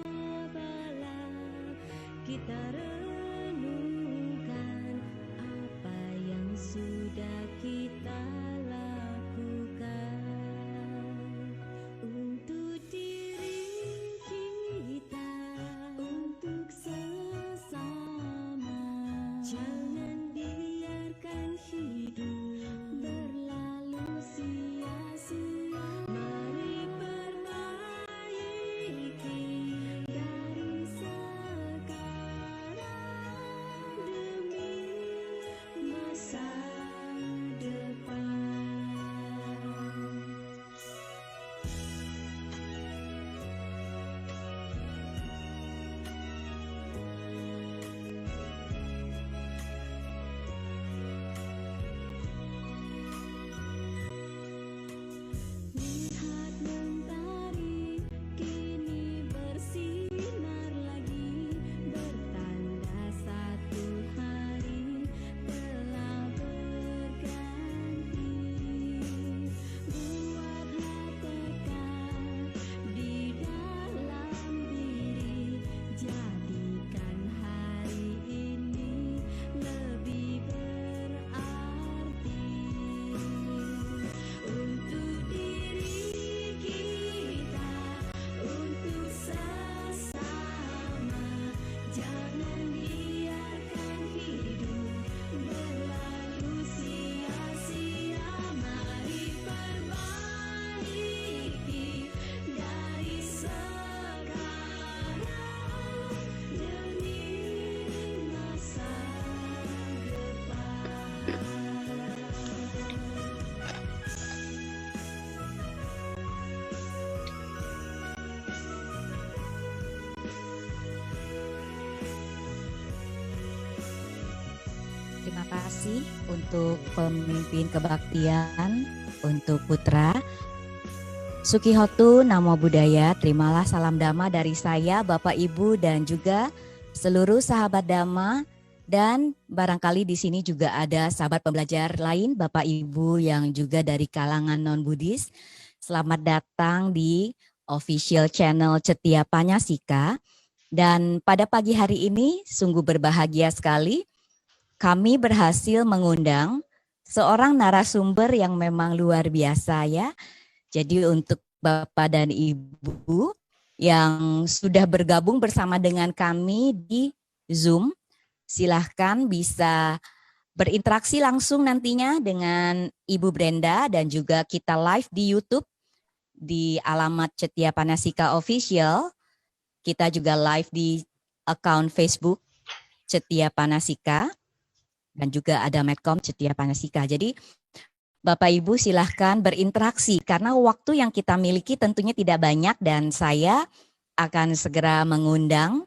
Cobalah kita renungkan apa yang sudah kita lakukan untuk diri kita, untuk sesama. Jangan biarkan hidup berlalu sia-sia. Mari perbaiki dari sekarang demi masa depan. Lihat mentari kini bersinar lagi, bertanda satu hari telah berganti. Buatlah tekad di dalam diri, jadikan hari ini lebih berarti untuk diri kita, untuk sesama. Jangan biarkan hidup berlalu sia-sia. Mari perbaiki dari sekarang demi masa depan. Terima kasih untuk pemimpin kebaktian, untuk Putra. Sukihotu Namo Buddhaya, terimalah salam Dhamma dari saya, Bapak Ibu dan juga seluruh sahabat Dhamma. Dan barangkali di sini juga ada sahabat pembelajar lain, Bapak Ibu yang juga dari kalangan non-Buddhis. Selamat datang di official channel Cetia Panasika. Dan pada pagi hari ini sungguh berbahagia sekali. Kami berhasil mengundang seorang narasumber yang memang luar biasa ya. Jadi untuk Bapak dan Ibu yang sudah bergabung bersama dengan kami di Zoom, silahkan bisa berinteraksi langsung nantinya dengan Ibu Brenda dan juga kita live di YouTube di alamat Cetia Panasika Official. Kita juga live di account Facebook Cetia Panasika. Dan juga ada Medcom Cetia Panasika. Jadi Bapak Ibu silahkan berinteraksi karena waktu yang kita miliki tentunya tidak banyak dan saya akan segera mengundang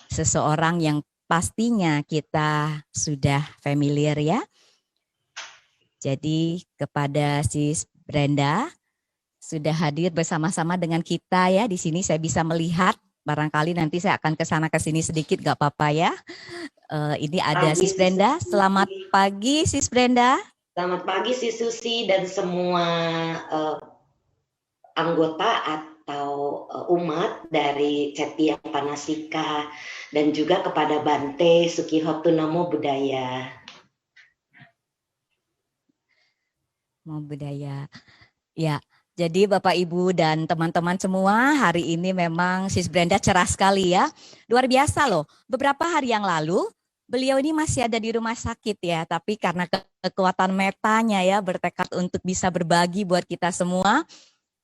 seseorang yang pastinya kita sudah familiar ya. Jadi kepada Sis Brenda sudah hadir bersama-sama dengan kita ya. Di sini saya bisa melihat, barangkali nanti saya akan kesana kesini sedikit gak apa-apa ya. Ini ada Sis Brenda. Selamat pagi Sis Brenda. Selamat pagi Sis Susi dan semua anggota atau umat dari Cetia Panasika dan juga kepada Bante Sukihotu Namo Buddhaya. Namo Buddhaya. Ya, jadi Bapak Ibu dan teman-teman semua, hari ini memang Sis Brenda cerah sekali ya. Luar biasa loh. Beberapa hari yang lalu beliau ini masih ada di rumah sakit ya, tapi karena kekuatan metanya ya bertekad untuk bisa berbagi buat kita semua.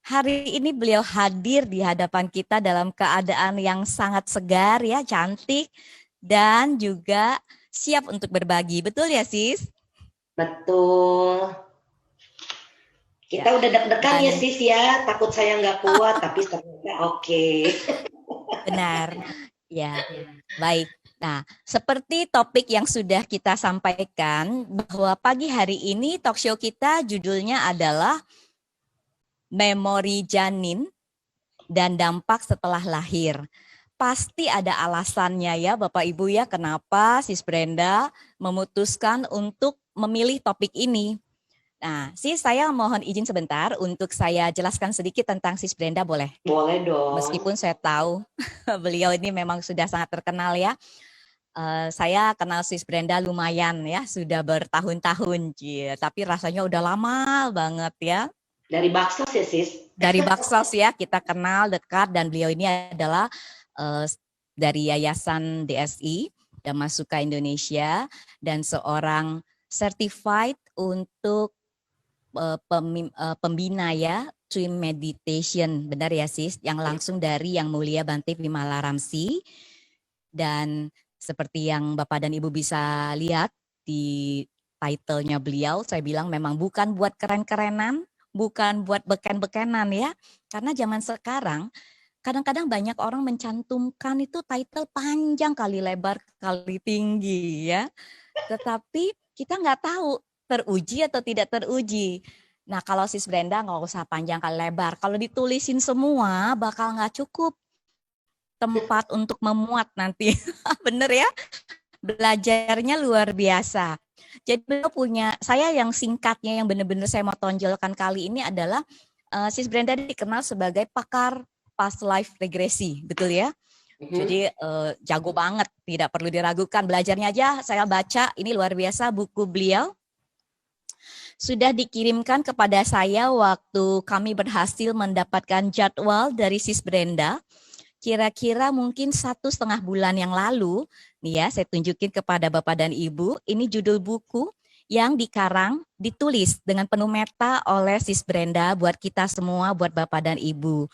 Hari ini beliau hadir di hadapan kita dalam keadaan yang sangat segar ya, cantik dan juga siap untuk berbagi. Betul ya Sis? Betul. Kita udah deg-degan ya Sis ya, takut saya nggak kuat tapi ternyata oke. Benar, ya baik. Nah, seperti topik yang sudah kita sampaikan bahwa pagi hari ini talk show kita judulnya adalah Memori Janin dan Dampak Setelah Lahir. Pasti ada alasannya ya Bapak Ibu ya kenapa Sis Brenda memutuskan untuk memilih topik ini. Nah, saya mohon izin sebentar untuk saya jelaskan sedikit tentang Sis Brenda, boleh? Boleh dong. Meskipun saya tahu beliau ini memang sudah sangat terkenal ya. Saya kenal Sis Brenda lumayan ya, sudah bertahun-tahun, tapi rasanya udah lama banget ya. Dari Baksos ya, Sis? Dari Baksos ya, kita kenal dekat dan beliau ini adalah dari Yayasan DSI, Damasuka Indonesia, dan seorang certified untuk pembina ya, Twin Meditation, benar ya Sis, yang langsung dari Yang Mulia Bante Vimala Ramsi. Dan seperti yang Bapak dan Ibu bisa lihat di title-nya beliau, saya bilang memang bukan buat keren-kerenan, bukan buat beken-bekenan ya. Karena zaman sekarang kadang-kadang banyak orang mencantumkan itu title panjang kali lebar kali tinggi ya. Tetapi kita nggak tahu teruji atau tidak teruji. Nah kalau Sis Brenda nggak usah panjang kali lebar. Kalau ditulisin semua bakal nggak cukup tempat untuk memuat nanti. Bener ya? Belajarnya luar biasa. Jadi beliau punya, saya yang singkatnya yang benar-benar saya mau tonjolkan kali ini adalah Sis Brenda dikenal sebagai pakar past life regresi, betul ya? Jadi jago banget, tidak perlu diragukan. Belajarnya aja saya baca, ini luar biasa buku beliau. Sudah dikirimkan kepada saya waktu kami berhasil mendapatkan jadwal dari Sis Brenda. Kira-kira mungkin 1,5 bulan yang lalu, nih ya saya tunjukin kepada Bapak dan Ibu, ini judul buku yang dikarang, ditulis dengan penuh meta oleh Sis Brenda buat kita semua, buat Bapak dan Ibu.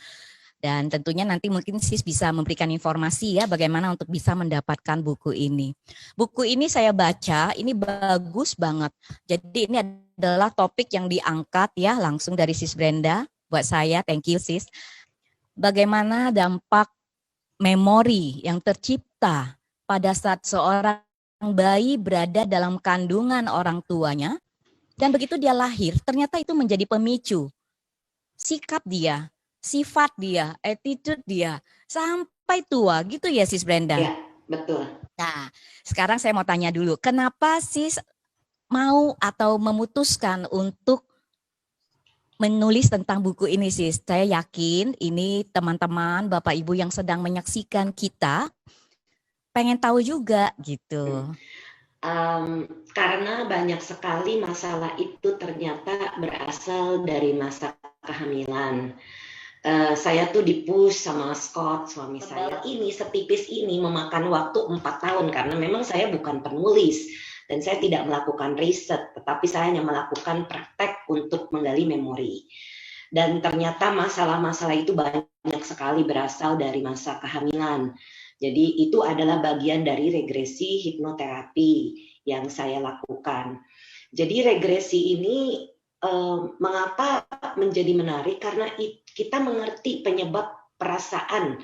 Dan tentunya nanti mungkin Sis bisa memberikan informasi ya bagaimana untuk bisa mendapatkan buku ini. Buku ini saya baca, ini bagus banget. Jadi ini adalah topik yang diangkat ya langsung dari Sis Brenda buat saya, thank you Sis. Bagaimana dampak memori yang tercipta pada saat seorang bayi berada dalam kandungan orang tuanya dan begitu dia lahir ternyata itu menjadi pemicu sikap dia, sifat dia, attitude dia sampai tua gitu ya Sis Brenda. Ya, betul. Nah, sekarang saya mau tanya dulu, kenapa Sis mau atau memutuskan untuk menulis tentang buku ini Sis? Saya yakin ini teman-teman, Bapak Ibu yang sedang menyaksikan kita pengen tahu juga gitu. Karena banyak sekali masalah itu ternyata berasal dari masa kehamilan. Saya tuh dipush sama Scott, suami saya, ini setipis ini memakan waktu 4 tahun karena memang saya bukan penulis dan saya tidak melakukan riset, tetapi saya hanya melakukan praktek untuk menggali memori. Dan ternyata masalah-masalah itu banyak sekali berasal dari masa kehamilan. Jadi itu adalah bagian dari regresi hipnoterapi yang saya lakukan. Jadi regresi ini mengapa menjadi menarik? Karena kita mengerti penyebab perasaan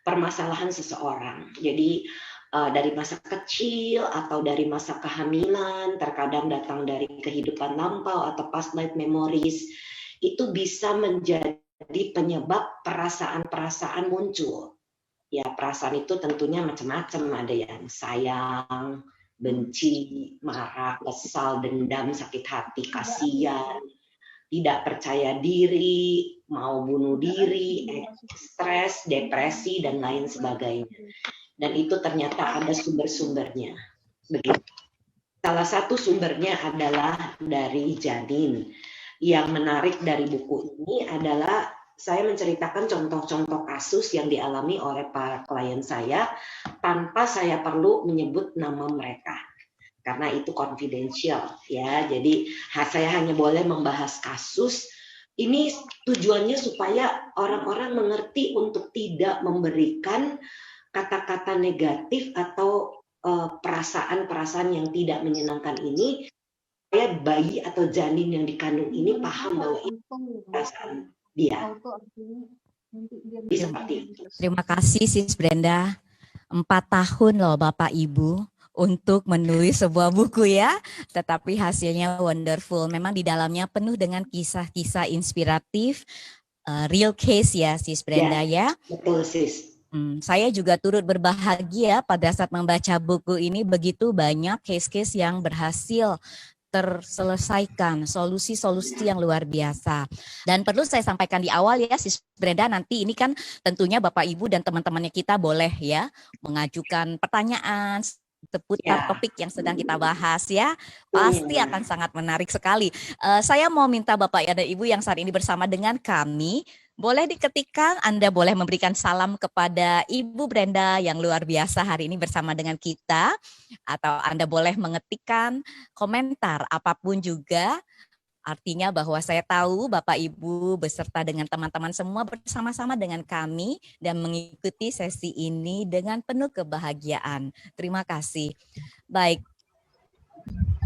permasalahan seseorang. Jadi dari masa kecil atau dari masa kehamilan, terkadang datang dari kehidupan lampau atau past life memories, itu bisa menjadi penyebab perasaan-perasaan muncul. Ya, perasaan itu tentunya macam-macam, ada yang sayang, benci, marah, kesal, dendam, sakit hati, kasihan, tidak percaya diri, mau bunuh diri, stres, depresi, dan lain sebagainya. Dan itu ternyata ada sumber-sumbernya. Begitu. Salah satu sumbernya adalah dari janin. Yang menarik dari buku ini adalah saya menceritakan contoh-contoh kasus yang dialami oleh para klien saya tanpa saya perlu menyebut nama mereka karena itu confidential ya. Jadi saya hanya boleh membahas kasus ini, tujuannya supaya orang-orang mengerti untuk tidak memberikan kata-kata negatif atau perasaan-perasaan yang tidak menyenangkan ini. Supaya bayi atau janin yang dikandung ini paham bahwa itu perasaan dia. Terima kasih Sis Brenda. 4 tahun loh Bapak Ibu untuk menulis sebuah buku ya. Tetapi hasilnya wonderful. Memang di dalamnya penuh dengan kisah-kisah inspiratif. Real case ya Sis Brenda ya. Betul Sis. Saya juga turut berbahagia pada saat membaca buku ini. Begitu banyak case-case yang berhasil terselesaikan, solusi-solusi yang luar biasa. Dan perlu saya sampaikan di awal ya, Sis Brenda, nanti ini kan tentunya Bapak Ibu dan teman-temannya kita boleh ya mengajukan pertanyaan seputar Ya. topik yang sedang kita bahas ya. Pasti akan sangat menarik sekali. Saya mau minta Bapak dan Ibu yang saat ini bersama dengan kami, boleh diketikkan, Anda boleh memberikan salam kepada Ibu Brenda yang luar biasa hari ini bersama dengan kita, atau Anda boleh mengetikkan komentar apapun juga. Artinya bahwa saya tahu Bapak Ibu beserta dengan teman-teman semua bersama-sama dengan kami dan mengikuti sesi ini dengan penuh kebahagiaan. Terima kasih. Baik,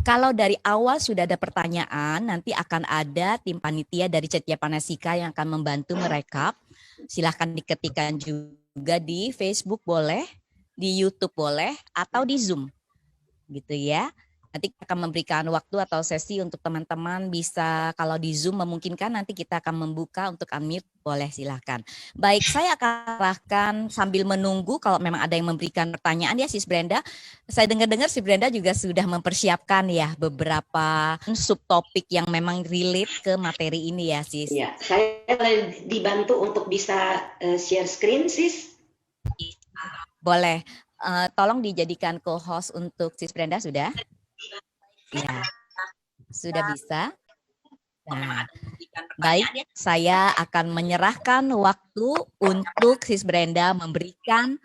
kalau dari awal sudah ada pertanyaan, nanti akan ada tim panitia dari Cetya Panasika yang akan membantu merekap. Silahkan diketikkan juga di Facebook boleh, di YouTube boleh, atau di Zoom. Gitu ya. Nanti kita akan memberikan waktu atau sesi untuk teman-teman bisa, kalau di Zoom memungkinkan nanti kita akan membuka untuk unmute, boleh silahkan. Baik, saya akan arahkan sambil menunggu kalau memang ada yang memberikan pertanyaan ya Sis Brenda. Saya dengar-dengar Sis Brenda juga sudah mempersiapkan ya beberapa subtopik yang memang relate ke materi ini ya Sis. Ya, saya dibantu untuk bisa share screen Sis. Boleh, tolong dijadikan co-host untuk Sis Brenda sudah? Ya, sudah bisa. Nah, baik, saya akan menyerahkan waktu untuk Sis Brenda memberikan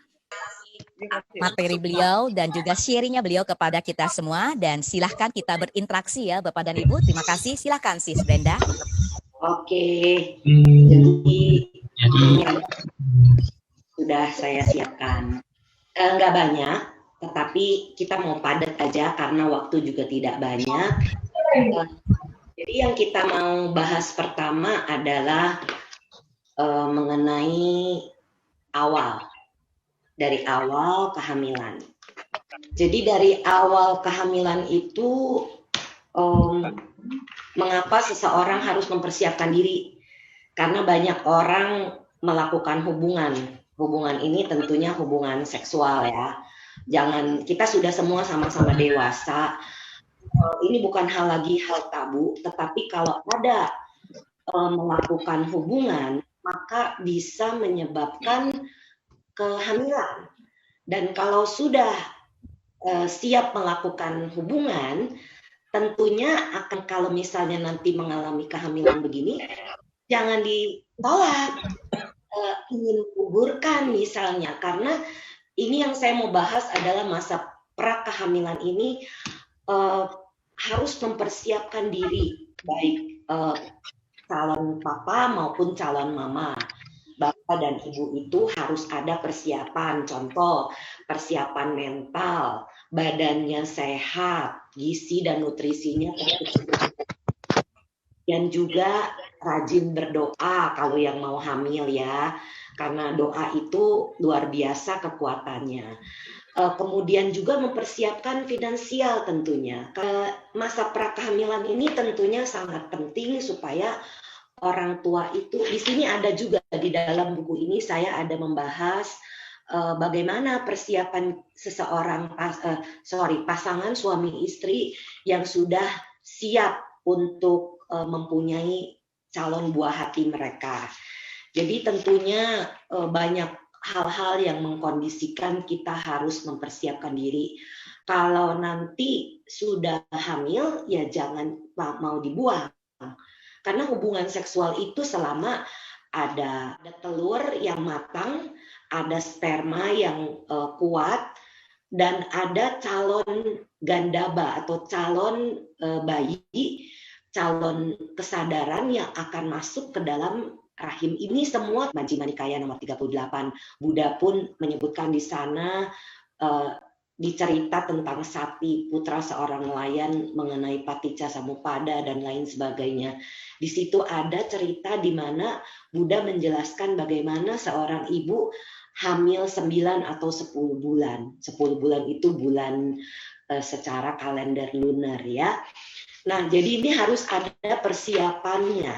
materi beliau dan juga sharingnya beliau kepada kita semua. Dan silahkan kita berinteraksi ya Bapak dan Ibu. Terima kasih, silahkan Sis Brenda. Oke, jadi sudah saya siapkan. Nggak banyak, tetapi kita mau padat aja karena waktu juga tidak banyak. Jadi yang kita mau bahas pertama adalah mengenai awal. Dari awal kehamilan. Jadi dari awal kehamilan itu mengapa seseorang harus mempersiapkan diri? Karena banyak orang melakukan hubungan. Hubungan ini tentunya hubungan seksual ya. Jangan, kita sudah semua sama-sama dewasa. Ini bukan hal tabu, tetapi kalau ada melakukan hubungan, maka bisa menyebabkan kehamilan. Dan kalau sudah siap melakukan hubungan, tentunya akan, kalau misalnya nanti mengalami kehamilan begini, jangan ditolak. Ingin kuburkan misalnya, karena ini yang saya mau bahas adalah masa pra kehamilan ini harus mempersiapkan diri, baik calon papa maupun calon mama. Bapak dan ibu itu harus ada persiapan, contoh persiapan mental, badannya sehat, gizi dan nutrisinya tercukupi. Dan juga rajin berdoa kalau yang mau hamil ya, karena doa itu luar biasa kekuatannya. Kemudian juga mempersiapkan finansial tentunya. Masa prakehamilan ini tentunya sangat penting supaya orang tua itu, di sini ada juga di dalam buku ini saya ada membahas bagaimana persiapan seseorang pasangan suami istri yang sudah siap untuk mempunyai calon buah hati mereka. Jadi tentunya banyak hal-hal yang mengkondisikan kita harus mempersiapkan diri. Kalau nanti sudah hamil, ya jangan mau dibuang. Karena hubungan seksual itu selama ada telur yang matang, ada sperma yang kuat, dan ada calon gandaba atau calon bayi, calon kesadaran yang akan masuk ke dalam rahim. Ini semua Majjhima Nikaya nomor 38. Buddha pun menyebutkan di sana dicerita tentang sapi putra seorang nelayan mengenai Paticca Samuppada dan lain sebagainya. Di situ ada cerita di mana Buddha menjelaskan bagaimana seorang ibu hamil 9 atau 10 bulan. 10 bulan itu bulan secara kalender lunar ya. Nah, jadi ini harus ada persiapannya.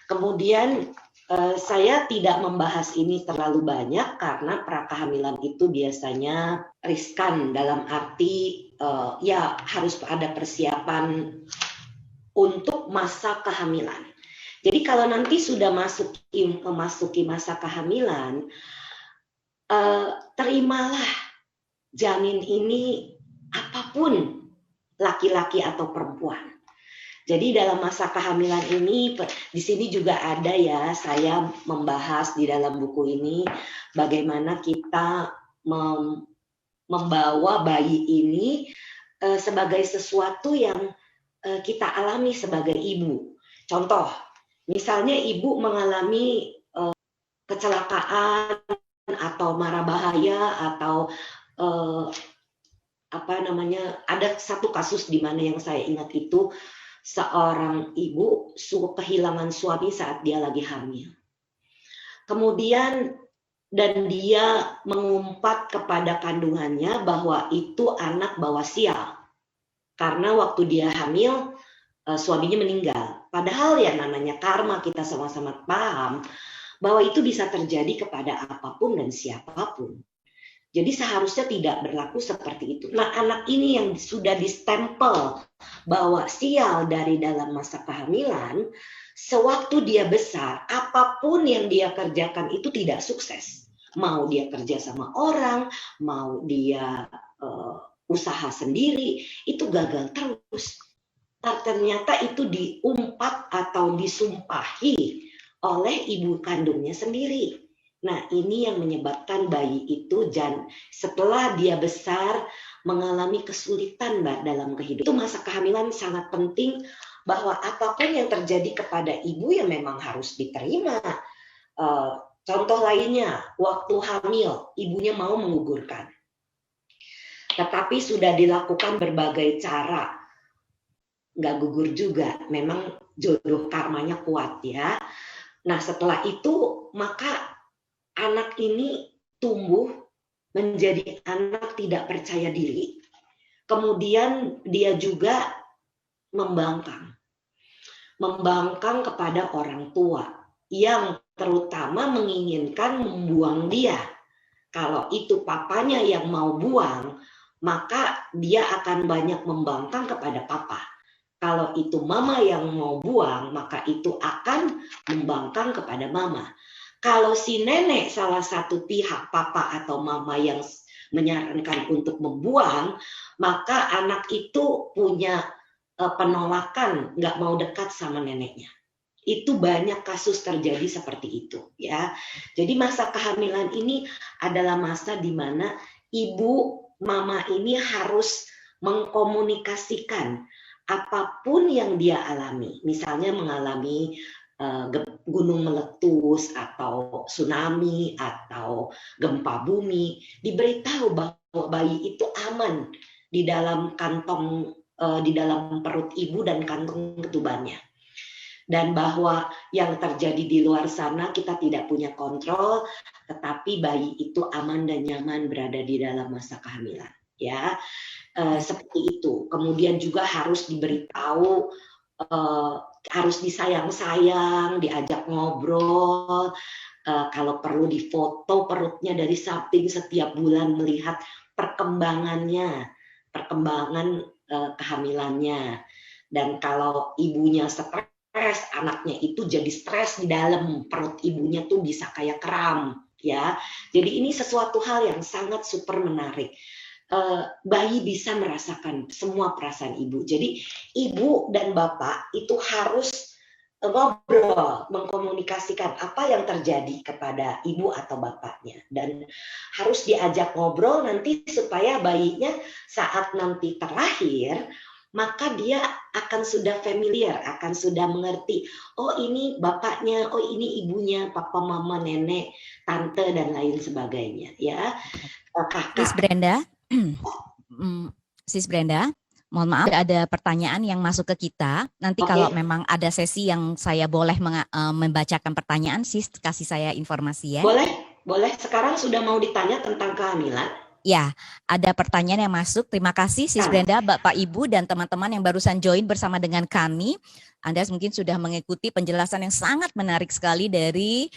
Kemudian saya tidak membahas ini terlalu banyak karena prakehamilan itu biasanya riskan dalam arti ya harus ada persiapan untuk masa kehamilan. Jadi kalau nanti sudah memasuki masa kehamilan, terimalah janin ini apapun, laki-laki atau perempuan. Jadi dalam masa kehamilan ini, di sini juga ada ya, saya membahas di dalam buku ini bagaimana kita membawa bayi ini sebagai sesuatu yang kita alami sebagai ibu. Contoh, misalnya ibu mengalami kecelakaan atau mara bahaya atau ada satu kasus di mana yang saya ingat itu seorang ibu kehilangan suami saat dia lagi hamil. Kemudian dan dia mengumpat kepada kandungannya bahwa itu anak bawa sial. Karena waktu dia hamil suaminya meninggal. Padahal ya namanya karma, kita sama-sama paham bahwa itu bisa terjadi kepada apapun dan siapapun. Jadi seharusnya tidak berlaku seperti itu. Nah, anak ini yang sudah distempel bahwa sial dari dalam masa kehamilan, sewaktu dia besar, apapun yang dia kerjakan itu tidak sukses. Mau dia kerja sama orang, mau dia usaha sendiri, itu gagal terus. Ternyata itu diumpat atau disumpahi oleh ibu kandungnya sendiri. Nah, ini yang menyebabkan bayi itu setelah dia besar mengalami kesulitan dalam kehidupan. Itu masa kehamilan sangat penting bahwa apapun yang terjadi kepada ibu ya memang harus diterima. Contoh lainnya, waktu hamil, ibunya mau menggugurkan. Tetapi sudah dilakukan berbagai cara. Nggak gugur juga, memang jodoh karmanya kuat ya. Nah, setelah itu maka anak ini tumbuh menjadi anak tidak percaya diri. Kemudian dia juga membangkang kepada orang tua yang terutama menginginkan membuang dia. Kalau itu papanya yang mau buang, maka dia akan banyak membangkang kepada papa. Kalau itu mama yang mau buang, maka itu akan membangkang kepada mama. Kalau si nenek salah satu pihak papa atau mama yang menyarankan untuk membuang, maka anak itu punya penolakan, nggak mau dekat sama neneknya. Itu banyak kasus terjadi seperti itu ya. Jadi masa kehamilan ini adalah masa di mana ibu mama ini harus mengkomunikasikan apapun yang dia alami. Misalnya mengalami gunung meletus atau tsunami atau gempa bumi, diberitahu bahwa bayi itu aman di dalam kantong, di dalam perut ibu dan kantong ketubannya. Dan bahwa yang terjadi di luar sana kita tidak punya kontrol, tetapi bayi itu aman dan nyaman berada di dalam masa kehamilan. Ya, seperti itu. Kemudian juga harus diberitahu, harus disayang-sayang, diajak ngobrol, kalau perlu difoto perutnya dari samping setiap bulan melihat perkembangan kehamilannya. Dan kalau ibunya stres, anaknya itu jadi stres di dalam perut ibunya tuh bisa kayak kram ya. Jadi ini sesuatu hal yang sangat super menarik. Bayi bisa merasakan semua perasaan ibu. Jadi ibu dan bapak itu harus ngobrol, mengkomunikasikan apa yang terjadi kepada ibu atau bapaknya, dan harus diajak ngobrol nanti supaya bayinya saat nanti terlahir maka dia akan sudah familiar, akan sudah mengerti, oh ini bapaknya, oh ini ibunya, papa, mama, nenek, tante dan lain sebagainya ya. Kakak. Sis Brenda, mohon maaf ada pertanyaan yang masuk ke kita. Nanti kalau memang ada sesi yang saya boleh membacakan pertanyaan, Sis kasih saya informasi ya. Boleh. Sekarang sudah mau ditanya tentang kehamilan? Ya, ada pertanyaan yang masuk. Terima kasih Sis Brenda, Bapak Ibu dan teman-teman yang barusan join bersama dengan kami. Anda mungkin sudah mengikuti penjelasan yang sangat menarik sekali dari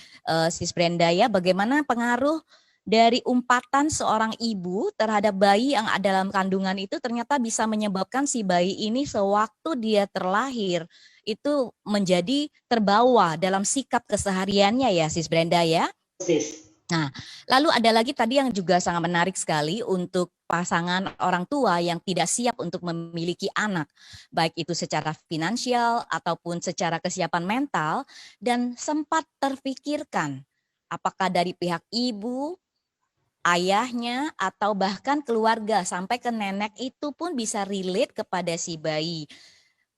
Sis Brenda ya, bagaimana pengaruh dari umpatan seorang ibu terhadap bayi yang ada dalam kandungan itu ternyata bisa menyebabkan si bayi ini sewaktu dia terlahir itu menjadi terbawa dalam sikap kesehariannya ya Sis Brenda ya. Sis. Nah, lalu ada lagi tadi yang juga sangat menarik sekali untuk pasangan orang tua yang tidak siap untuk memiliki anak, baik itu secara finansial ataupun secara kesiapan mental, dan sempat terfikirkan apakah dari pihak ibu, ayahnya, atau bahkan keluarga sampai ke nenek itu pun bisa relate kepada si bayi.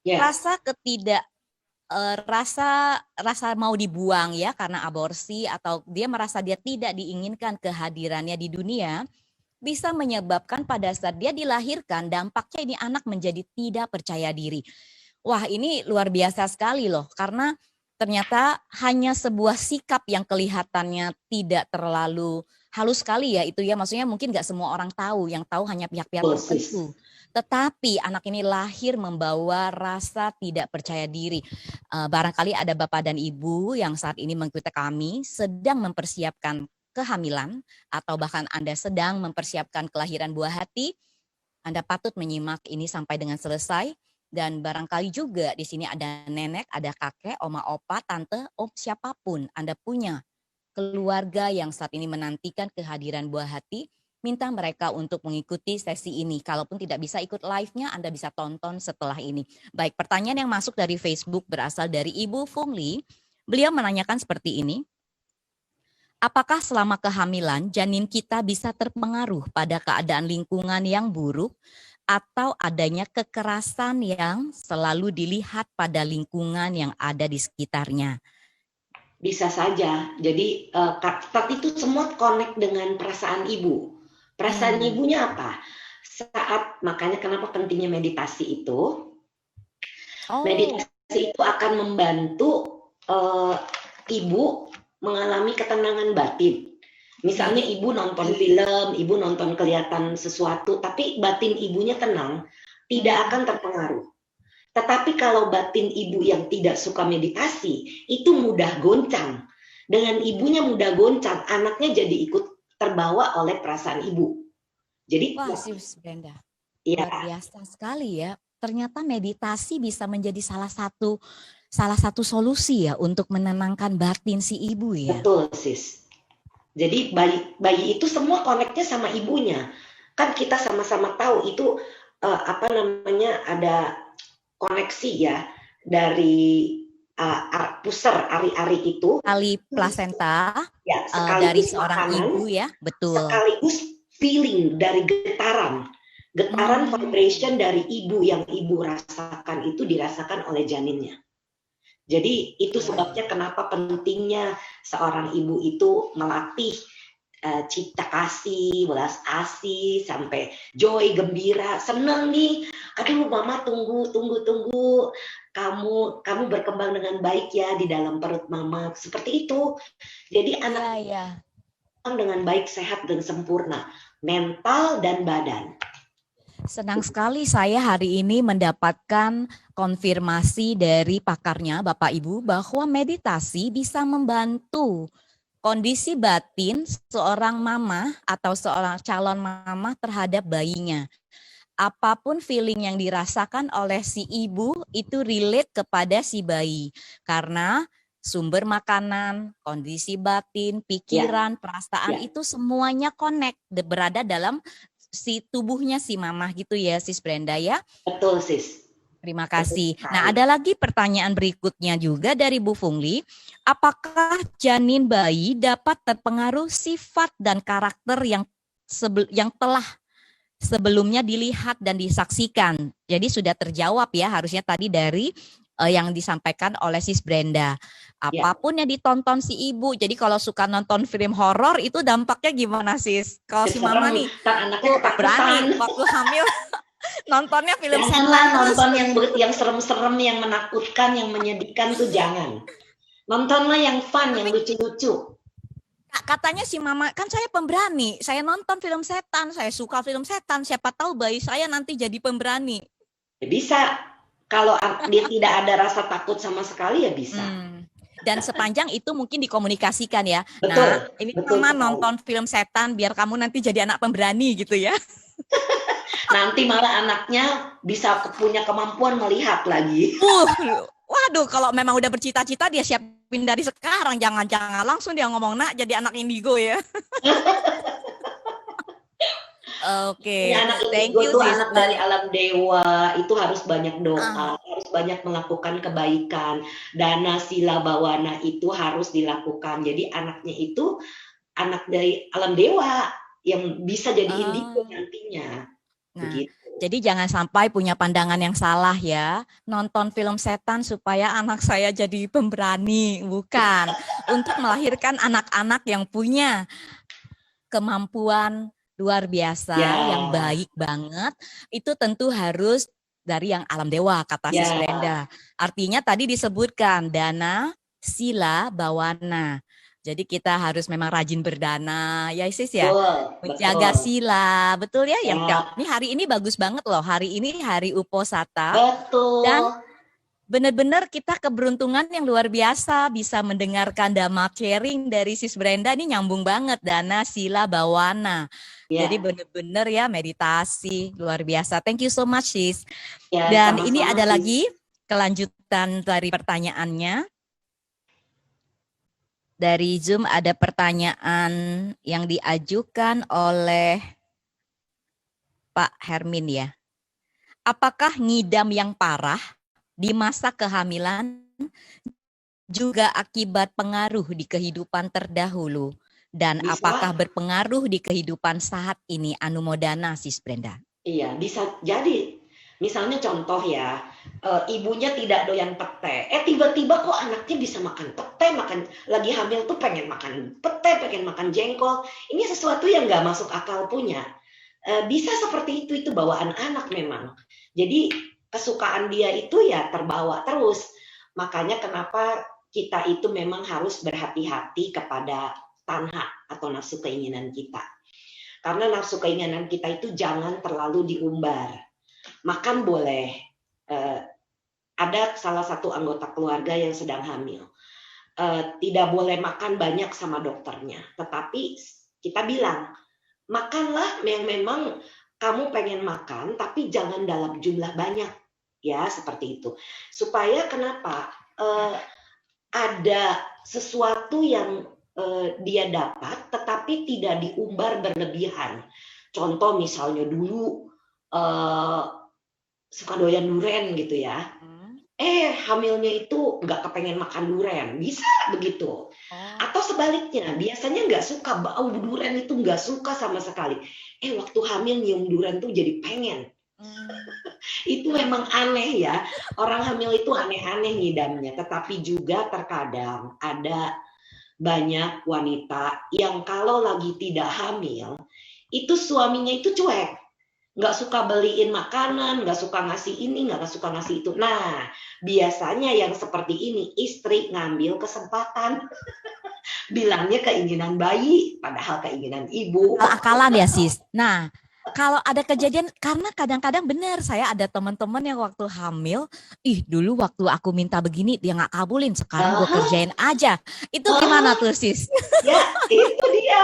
Ya, Rasa ketidak rasa mau dibuang ya karena aborsi atau dia merasa dia tidak diinginkan kehadirannya di dunia bisa menyebabkan pada saat dia dilahirkan dampaknya ini anak menjadi tidak percaya diri. Wah, ini luar biasa sekali loh karena ternyata hanya sebuah sikap yang kelihatannya tidak terlalu halus sekali ya itu ya, maksudnya mungkin nggak semua orang tahu, yang tahu hanya pihak-pihak betul, Sis. tertentu. Tetapi anak ini lahir membawa rasa tidak percaya diri. Barangkali ada bapak dan ibu yang saat ini mengikuti kami sedang mempersiapkan kehamilan atau bahkan Anda sedang mempersiapkan kelahiran buah hati. Anda patut menyimak ini sampai dengan selesai. Dan barangkali juga di sini ada nenek, ada kakek, oma, opa, tante, om, siapapun Anda punya keluarga yang saat ini menantikan kehadiran buah hati, minta mereka untuk mengikuti sesi ini. Kalaupun tidak bisa ikut live-nya, Anda bisa tonton setelah ini. Baik, pertanyaan yang masuk dari Facebook berasal dari Ibu Fungli. Beliau menanyakan seperti ini. Apakah selama kehamilan janin kita bisa terpengaruh pada keadaan lingkungan yang buruk atau adanya kekerasan yang selalu dilihat pada lingkungan yang ada di sekitarnya? Bisa saja. Jadi tadi itu semua connect dengan perasaan ibu. Perasaan ibunya apa? Makanya kenapa pentingnya meditasi itu? Meditasi itu akan membantu ibu mengalami ketenangan batin. Misalnya ibu nonton film, ibu nonton kelihatan sesuatu, tapi batin ibunya tenang, tidak akan terpengaruh. Tetapi kalau batin ibu yang tidak suka meditasi, itu mudah goncang. Dengan ibunya mudah goncang, anaknya jadi ikut terbawa oleh perasaan ibu. Jadi, wah, Sis Brenda, ya, luar biasa sekali ya. Ternyata meditasi bisa menjadi salah satu solusi ya untuk menenangkan batin si ibu ya. Betul, Sis. Jadi bayi itu semua koneknya sama ibunya. Kan kita sama-sama tahu itu ada koneksi ya dari puser ari-ari itu. Tali plasenta ya, dari seorang ibu ya, betul. Sekaligus feeling dari getaran vibration dari ibu yang ibu rasakan itu dirasakan oleh janinnya. Jadi itu sebabnya kenapa pentingnya seorang ibu itu melatih cipta kasih, belas asih, sampai joy, gembira, senang nih. Aduh, mama tunggu. Kamu berkembang dengan baik ya di dalam perut mama. Seperti itu. Jadi anak dengan baik, sehat dan sempurna, mental dan badan. Senang sekali saya hari ini mendapatkan konfirmasi dari pakarnya Bapak Ibu bahwa meditasi bisa membantu kondisi batin seorang mama atau seorang calon mama terhadap bayinya. Apapun feeling yang dirasakan oleh si ibu itu relate kepada si bayi. Karena sumber makanan, kondisi batin, pikiran, perasaan itu semuanya connect, berada dalam si tubuhnya si mama gitu ya Sis Brenda ya. Betul Sis. Terima kasih. Nah, ada lagi pertanyaan berikutnya juga dari Bu Fungli. Apakah janin bayi dapat terpengaruh sifat dan karakter yang telah sebelumnya dilihat dan disaksikan? Jadi sudah terjawab ya harusnya tadi dari yang disampaikan oleh Sis Brenda. Apapun yang ditonton si ibu. Jadi kalau suka nonton film horor itu dampaknya gimana Sis? Kalau si mama nih berani waktu hamil nontonnya film setan. Nonton yang serem-serem, yang menakutkan, yang menyedihkan tuh jangan. Nontonlah yang fun, yang lucu-lucu. Katanya si mama, kan saya pemberani. Saya nonton film setan, saya suka film setan. Siapa tahu bayi saya nanti jadi pemberani. Ya bisa. Kalau dia tidak ada rasa takut sama sekali ya bisa. Dan sepanjang itu mungkin dikomunikasikan ya. Betul, Nah, ini betul mama sekali. nonton film setan biar kamu nanti jadi anak pemberani gitu ya. Nanti malah anaknya bisa punya kemampuan melihat lagi. Waduh, kalau memang udah bercita-cita dia siapin dari sekarang, jangan-jangan langsung dia ngomong nak jadi anak indigo ya. Punya Oke, anak thank indigo you tuh sis. anak dari alam dewa, itu harus banyak Ah, doa, harus banyak melakukan kebaikan. Dana sila bawana itu harus dilakukan. Jadi anaknya itu anak dari alam dewa yang bisa jadi indigo ah. nantinya. Nah, Begitu. jadi jangan sampai punya pandangan yang salah ya. Nonton film setan supaya anak saya jadi pemberani, bukan. Untuk melahirkan anak-anak yang punya kemampuan luar biasa, yang Ya, baik banget, itu tentu harus dari yang alam dewa, kata Sis ya, Brenda. Artinya tadi disebutkan dana, sila, bawana. Jadi kita harus memang rajin berdana, ya Sis ya. betul, Menjaga betul. sila, betul ya. Ya, Ini hari ini bagus banget loh. Hari ini hari Uposata dan betul. benar-benar kita keberuntungan yang luar biasa bisa mendengarkan Dhamma sharing dari Sis Brenda, ini nyambung banget dana sila bawana. Jadi Ya, benar-benar ya meditasi luar biasa. Thank you so much Sis. ya, Dan ini sama-sama ada sis. lagi kelanjutan dari pertanyaannya. Dari Zoom ada pertanyaan yang diajukan oleh Pak Hermin ya. Apakah ngidam yang parah di masa kehamilan juga akibat pengaruh di kehidupan terdahulu? Dan Bisa, apakah berpengaruh di kehidupan saat ini? Anumodana Sis Brenda. iya, bisa jadi. Misalnya contoh ya, ibunya tidak doyan pete, tiba-tiba kok anaknya bisa makan pete, lagi hamil tuh pengen makan pete, pengen makan jengkol. Ini sesuatu yang nggak masuk akal punya. Bisa seperti itu bawaan anak memang. Jadi kesukaan dia itu ya terbawa terus. Makanya kenapa kita itu memang harus berhati-hati kepada tanha atau nafsu keinginan kita. Karena nafsu keinginan kita itu jangan terlalu diumbar. Makan boleh. Ada salah satu anggota keluarga yang sedang hamil. Tidak boleh makan banyak sama dokternya. Tetapi kita bilang, makanlah yang memang kamu pengen makan, tapi jangan dalam jumlah banyak. Ya, seperti itu. Supaya kenapa? Ada sesuatu yang dia dapat, tetapi tidak diumbar berlebihan. Contoh misalnya dulu suka doyan duren gitu ya. Hamilnya itu nggak kepengen makan duren, bisa begitu. Atau sebaliknya, biasanya nggak suka bau duren itu nggak suka sama sekali. Waktu hamil nyium duren tuh jadi pengen. Itu memang aneh ya. Orang hamil itu aneh-aneh ngidamnya. Tetapi juga terkadang ada banyak wanita yang kalau lagi tidak hamil, itu suaminya itu cuek. Nggak suka beliin makanan, nggak suka ngasih ini, nggak suka ngasih itu. Nah, biasanya yang seperti ini, istri ngambil kesempatan. Bilangnya keinginan bayi, padahal keinginan ibu. Akal-akalan ya Sis. Nah, kalau ada kejadian, karena kadang-kadang benar saya ada teman-teman yang waktu hamil, dulu waktu aku minta begini dia nggak kabulin, sekarang gue kerjain aja. Itu gimana tuh Sis? Ya, itu dia.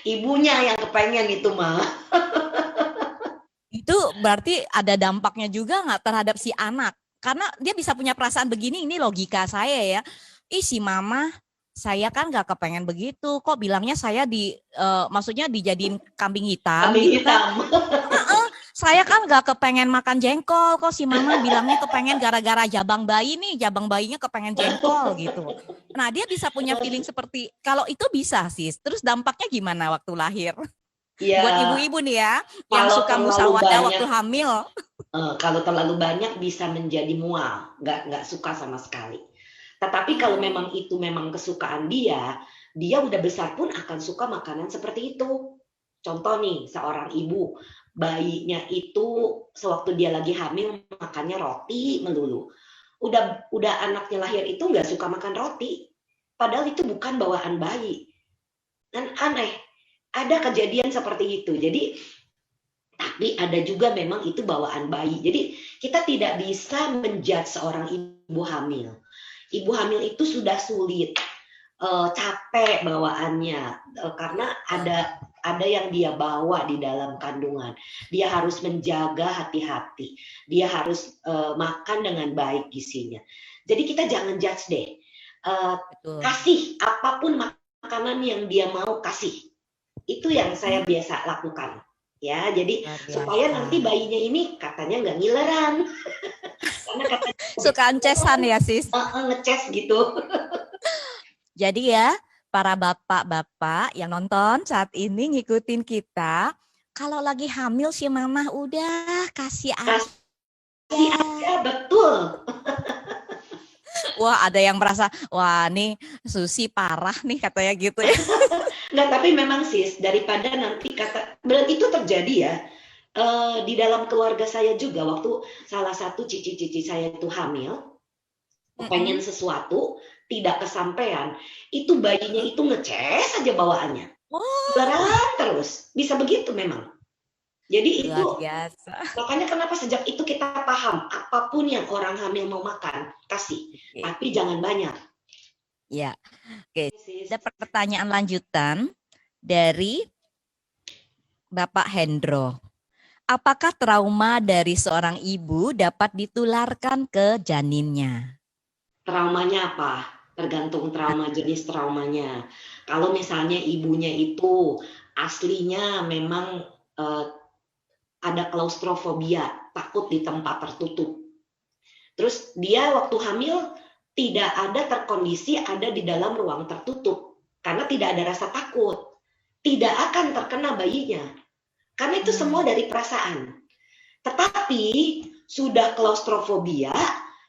Ibunya yang kepengen itu mah. Itu berarti ada dampaknya juga nggak terhadap si anak? Karena dia bisa punya perasaan begini, ini logika saya ya. Si mama, saya kan nggak kepengen begitu. Kok bilangnya saya maksudnya dijadiin kambing hitam Kambing gitu kan? hitam. Saya kan nggak kepengen makan jengkol. Kok si mama bilangnya kepengen gara-gara jabang bayi nih, jabang bayinya kepengen jengkol gitu. Nah dia bisa punya feeling seperti, kalau itu bisa Sis. Terus dampaknya gimana waktu lahir? Ya, Buat ibu-ibu nih ya, yang kalau suka terlalu musyawadah banyak, waktu hamil. kalau terlalu banyak bisa menjadi mual, nggak suka sama sekali. Tetapi kalau memang itu memang kesukaan dia udah besar pun akan suka makanan seperti itu. Contoh nih, seorang ibu, bayinya itu sewaktu dia lagi hamil makannya roti melulu. Udah anaknya lahir itu nggak suka makan roti. Padahal itu bukan bawaan bayi. Kan aneh. Ada kejadian seperti itu. Jadi, tapi ada juga memang itu bawaan bayi. Jadi kita tidak bisa menjudge seorang ibu hamil. Ibu hamil itu sudah sulit, capek bawaannya, karena ada yang dia bawa di dalam kandungan. Dia harus menjaga hati-hati, dia harus makan dengan baik gizinya. Jadi kita jangan judge deh, Betul. kasih apapun makanan yang dia mau kasih. Itu yang saya biasa lakukan. Ya, jadi Luar supaya biasa. nanti bayinya ini katanya nggak ngileran. Karena katanya Suka ancesan ya sis. ngeces gitu. Jadi ya para bapak-bapak yang nonton saat ini ngikutin kita, kalau lagi hamil si mama udah kasih aja. Kasih aja, betul. Wah ada yang merasa, wah nih Susi parah nih katanya gitu ya. Nggak, tapi memang sis, daripada nanti berarti itu terjadi ya. Di dalam keluarga saya juga, waktu salah satu cici-cici saya itu hamil, pengen sesuatu, tidak kesampaian, itu bayinya itu ngeces aja bawaannya. Berat terus, bisa begitu memang. Jadi itu, Luar biasa. makanya kenapa sejak itu kita paham, apapun yang orang hamil mau makan, kasih. Tapi jangan banyak. Ya, oke. Ada pertanyaan lanjutan dari Bapak Hendro. Apakah trauma dari seorang ibu dapat ditularkan ke janinnya? Traumanya apa? Tergantung trauma, jenis traumanya. Kalau misalnya ibunya itu aslinya memang ada klaustrofobia, takut di tempat tertutup. Terus dia waktu hamil tidak ada terkondisi ada di dalam ruang tertutup karena tidak ada rasa takut. Tidak akan terkena bayinya. Karena itu semua dari perasaan. Tetapi sudah klaustrofobia,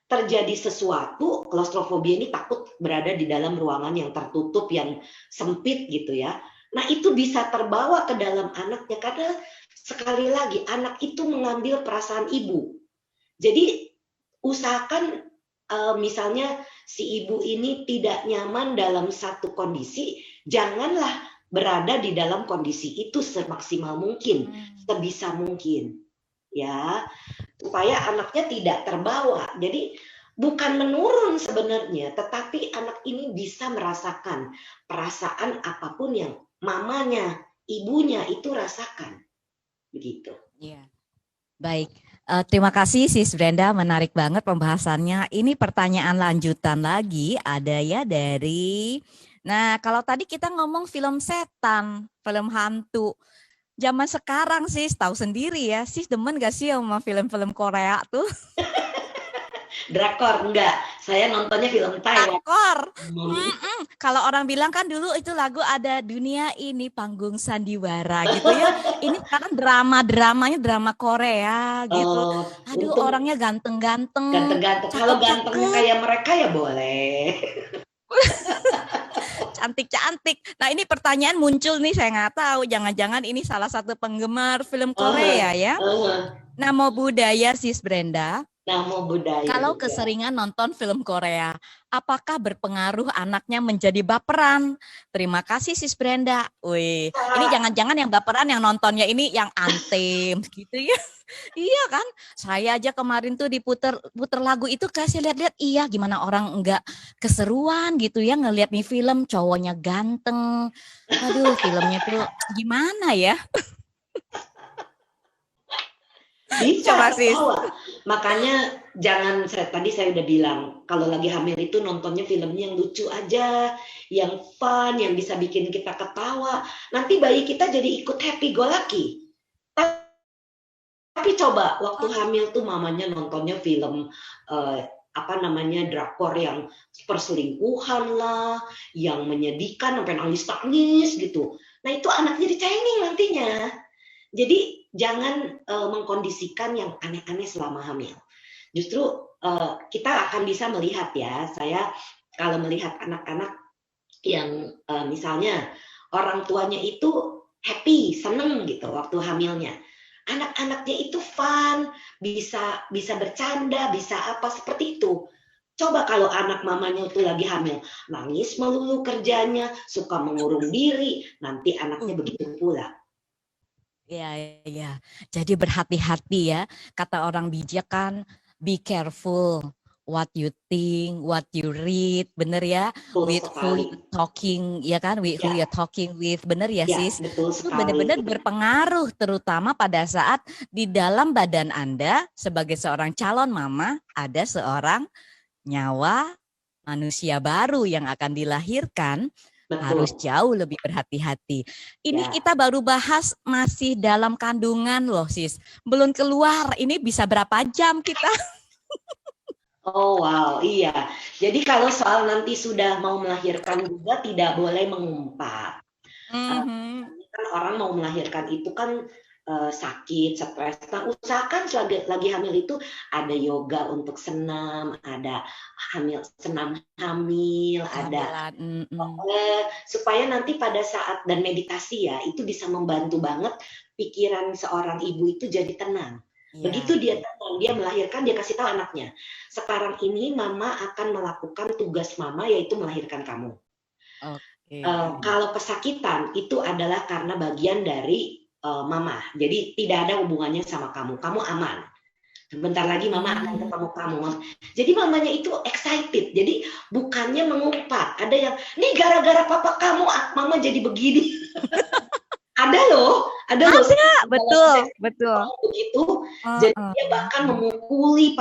terjadi sesuatu, klaustrofobia ini takut berada di dalam ruangan yang tertutup, yang sempit gitu ya. Nah itu bisa terbawa ke dalam anaknya karena sekali lagi anak itu mengambil perasaan ibu. Jadi usahakan misalnya si ibu ini tidak nyaman dalam satu kondisi, janganlah berada di dalam kondisi itu semaksimal mungkin, sebisa mungkin. Ya, supaya anaknya tidak terbawa. Jadi bukan menurun sebenarnya, tetapi anak ini bisa merasakan perasaan apapun yang mamanya, ibunya itu rasakan. Begitu. Iya. Baik, terima kasih Sis Brenda, menarik banget pembahasannya. Ini pertanyaan lanjutan lagi ada ya dari, nah kalau tadi kita ngomong film setan, film hantu, zaman sekarang Sis tahu sendiri ya, Sis demen gak sih sama film-film Korea tuh? Drakor enggak, saya nontonnya film Thailand. Drakor. Kalau orang bilang kan dulu itu lagu ada dunia ini panggung sandiwara gitu ya. Ini sekarang drama-dramanya drama Korea gitu. Aduh orangnya ganteng-ganteng. Ganteng-ganteng. Kalau gantengnya kayak mereka ya boleh. Cantik-cantik. Nah ini pertanyaan muncul nih, saya nggak tahu. Jangan-jangan ini salah satu penggemar film Korea ya. Namo Buddhaya Sis Brenda. Namo Buddhaya. Kalau keseringan nonton film Korea, apakah berpengaruh anaknya menjadi baperan? Terima kasih Sis Brenda. Wih, ini jangan-jangan yang baperan yang nontonnya ini yang antem gitu ya. Iya kan? Saya aja kemarin tuh puter lagu itu kasih lihat-lihat, iya gimana orang enggak keseruan gitu ya ngelihat nih film, cowoknya ganteng. Aduh, filmnya tuh gimana ya? Bisa ketawa. Makanya jangan, tadi saya udah bilang, kalau lagi hamil itu nontonnya filmnya yang lucu aja, yang fun, yang bisa bikin kita ketawa. Nanti bayi kita jadi ikut happy go lucky. Tapi coba waktu hamil tuh mamanya nontonnya film drakor yang perselingkuhan lah, yang menyedihkan sampai nangis-nangis gitu. Nah itu anaknya dicengin nantinya. Jadi jangan mengkondisikan yang aneh-aneh selama hamil. Justru kita akan bisa melihat ya, saya kalau melihat anak-anak yang misalnya orang tuanya itu happy, seneng gitu waktu hamilnya. Anak-anaknya itu fun, bisa bercanda, bisa apa seperti itu. Coba kalau anak mamanya itu lagi hamil, nangis melulu kerjanya, suka mengurung diri, nanti anaknya begitu pula. Iya. Jadi berhati-hati ya. Kata orang bijak kan, be careful what you think, what you read, bener ya, Betul with who sekali. you talking, ya kan, with who Ya, you're talking with, bener ya ya, sis? betul Itu sekali. benar-benar berpengaruh terutama pada saat di dalam badan Anda sebagai seorang calon mama ada seorang nyawa manusia baru yang akan dilahirkan. Harus Betul. jauh lebih berhati-hati. Ini Ya. kita baru bahas masih dalam kandungan loh sis. Belum keluar, ini bisa berapa jam kita? Oh wow, iya. Jadi kalau soal nanti sudah mau melahirkan juga tidak boleh mengumpat. Kan orang mau melahirkan itu kan sakit, stres. Nah, usahakan lagi hamil itu ada yoga untuk senam, ada senam hamil, ada supaya nanti pada saat dan meditasi ya, itu bisa membantu banget pikiran seorang ibu itu jadi tenang. Begitu dia tenang, dia melahirkan, dia kasih tahu anaknya, sekarang ini mama akan melakukan tugas mama yaitu melahirkan kamu. Kalau kesakitan itu adalah karena bagian dari mama, jadi tidak ada hubungannya sama kamu, kamu aman. Bentar lagi mama akan ketemu kamu. Jadi mamanya itu excited, jadi bukannya mengumpat. Ada yang, nih gara-gara papa kamu, mama jadi begini. Ada loh. Betul. Begitu, jadi dia bahkan memukuli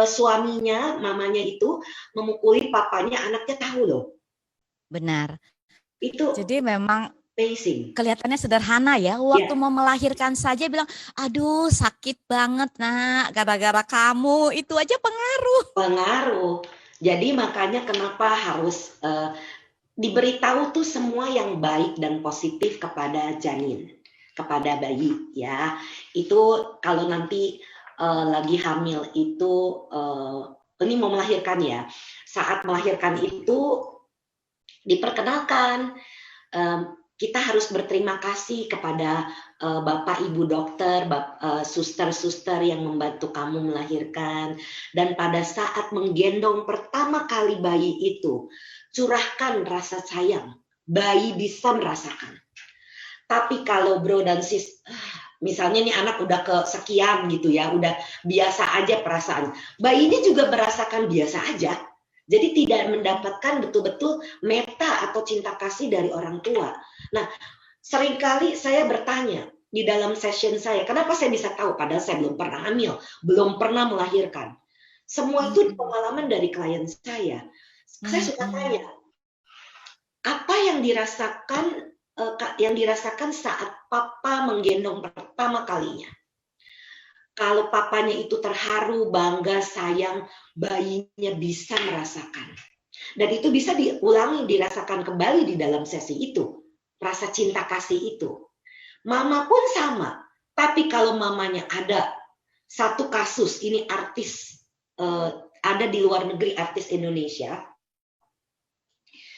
suaminya, mamanya itu memukuli papanya, anaknya tahu loh. Benar. Itu jadi memang amazing. Kelihatannya sederhana ya. Waktu mau melahirkan saja bilang, aduh sakit banget nak, gara-gara kamu. Itu aja pengaruh. Jadi makanya kenapa harus diberitahu tuh semua yang baik dan positif kepada janin, kepada bayi ya. Itu kalau nanti lagi hamil itu, ini mau melahirkan ya. Saat melahirkan itu diperkenalkan, kita harus berterima kasih kepada Bapak Ibu dokter, suster-suster yang membantu kamu melahirkan. Dan pada saat menggendong pertama kali bayi itu, curahkan rasa sayang. Bayi bisa merasakan. Tapi kalau bro dan sis, misalnya nih anak udah kesekian gitu ya, udah biasa aja perasaan. Bayi ini juga merasakan biasa aja. Jadi tidak mendapatkan betul-betul meta atau cinta kasih dari orang tua. Nah, seringkali saya bertanya di dalam session saya, kenapa saya bisa tahu padahal saya belum pernah hamil, belum pernah melahirkan. Semua itu pengalaman dari klien saya. Saya suka tanya, apa yang dirasakan saat papa menggendong pertama kalinya? Kalau papanya itu terharu, bangga, sayang, bayinya bisa merasakan. Dan itu bisa diulangi, dirasakan kembali di dalam sesi itu. Rasa cinta kasih itu. Mama pun sama. Tapi kalau mamanya ada satu kasus, ini artis, ada di luar negeri, artis Indonesia.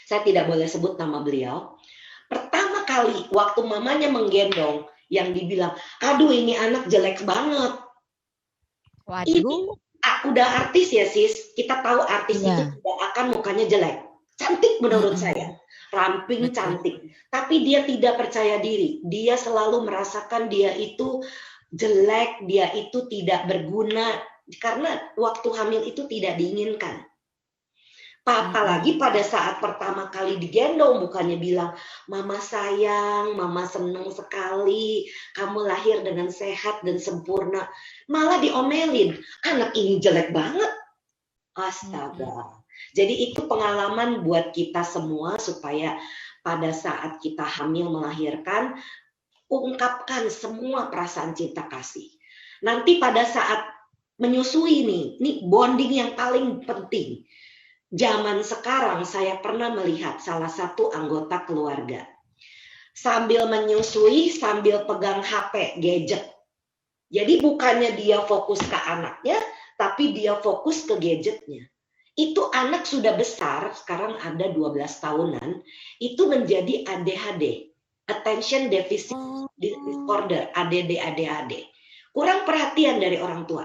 Saya tidak boleh sebut nama beliau. Pertama kali waktu mamanya menggendong, yang dibilang, aduh ini anak jelek banget. Waduh. Ini udah artis ya sis, kita tahu artis itu tidak akan mukanya jelek, cantik menurut saya, ramping, cantik, tapi dia tidak percaya diri, dia selalu merasakan dia itu jelek, dia itu tidak berguna, karena waktu hamil itu tidak diinginkan. Apalagi pada saat pertama kali digendong, bukannya bilang, mama sayang, mama senang sekali, kamu lahir dengan sehat dan sempurna. Malah diomelin, anak ini jelek banget. Astaga. Jadi itu pengalaman buat kita semua supaya pada saat kita hamil melahirkan, ungkapkan semua perasaan cinta kasih. Nanti pada saat menyusui ini bonding yang paling penting. Zaman sekarang saya pernah melihat salah satu anggota keluarga sambil menyusui, sambil pegang HP, gadget. Jadi bukannya dia fokus ke anaknya, tapi dia fokus ke gadgetnya. Itu anak sudah besar, sekarang ada 12 tahunan, itu menjadi ADHD, Attention Deficit Disorder, ADD. Kurang perhatian dari orang tua.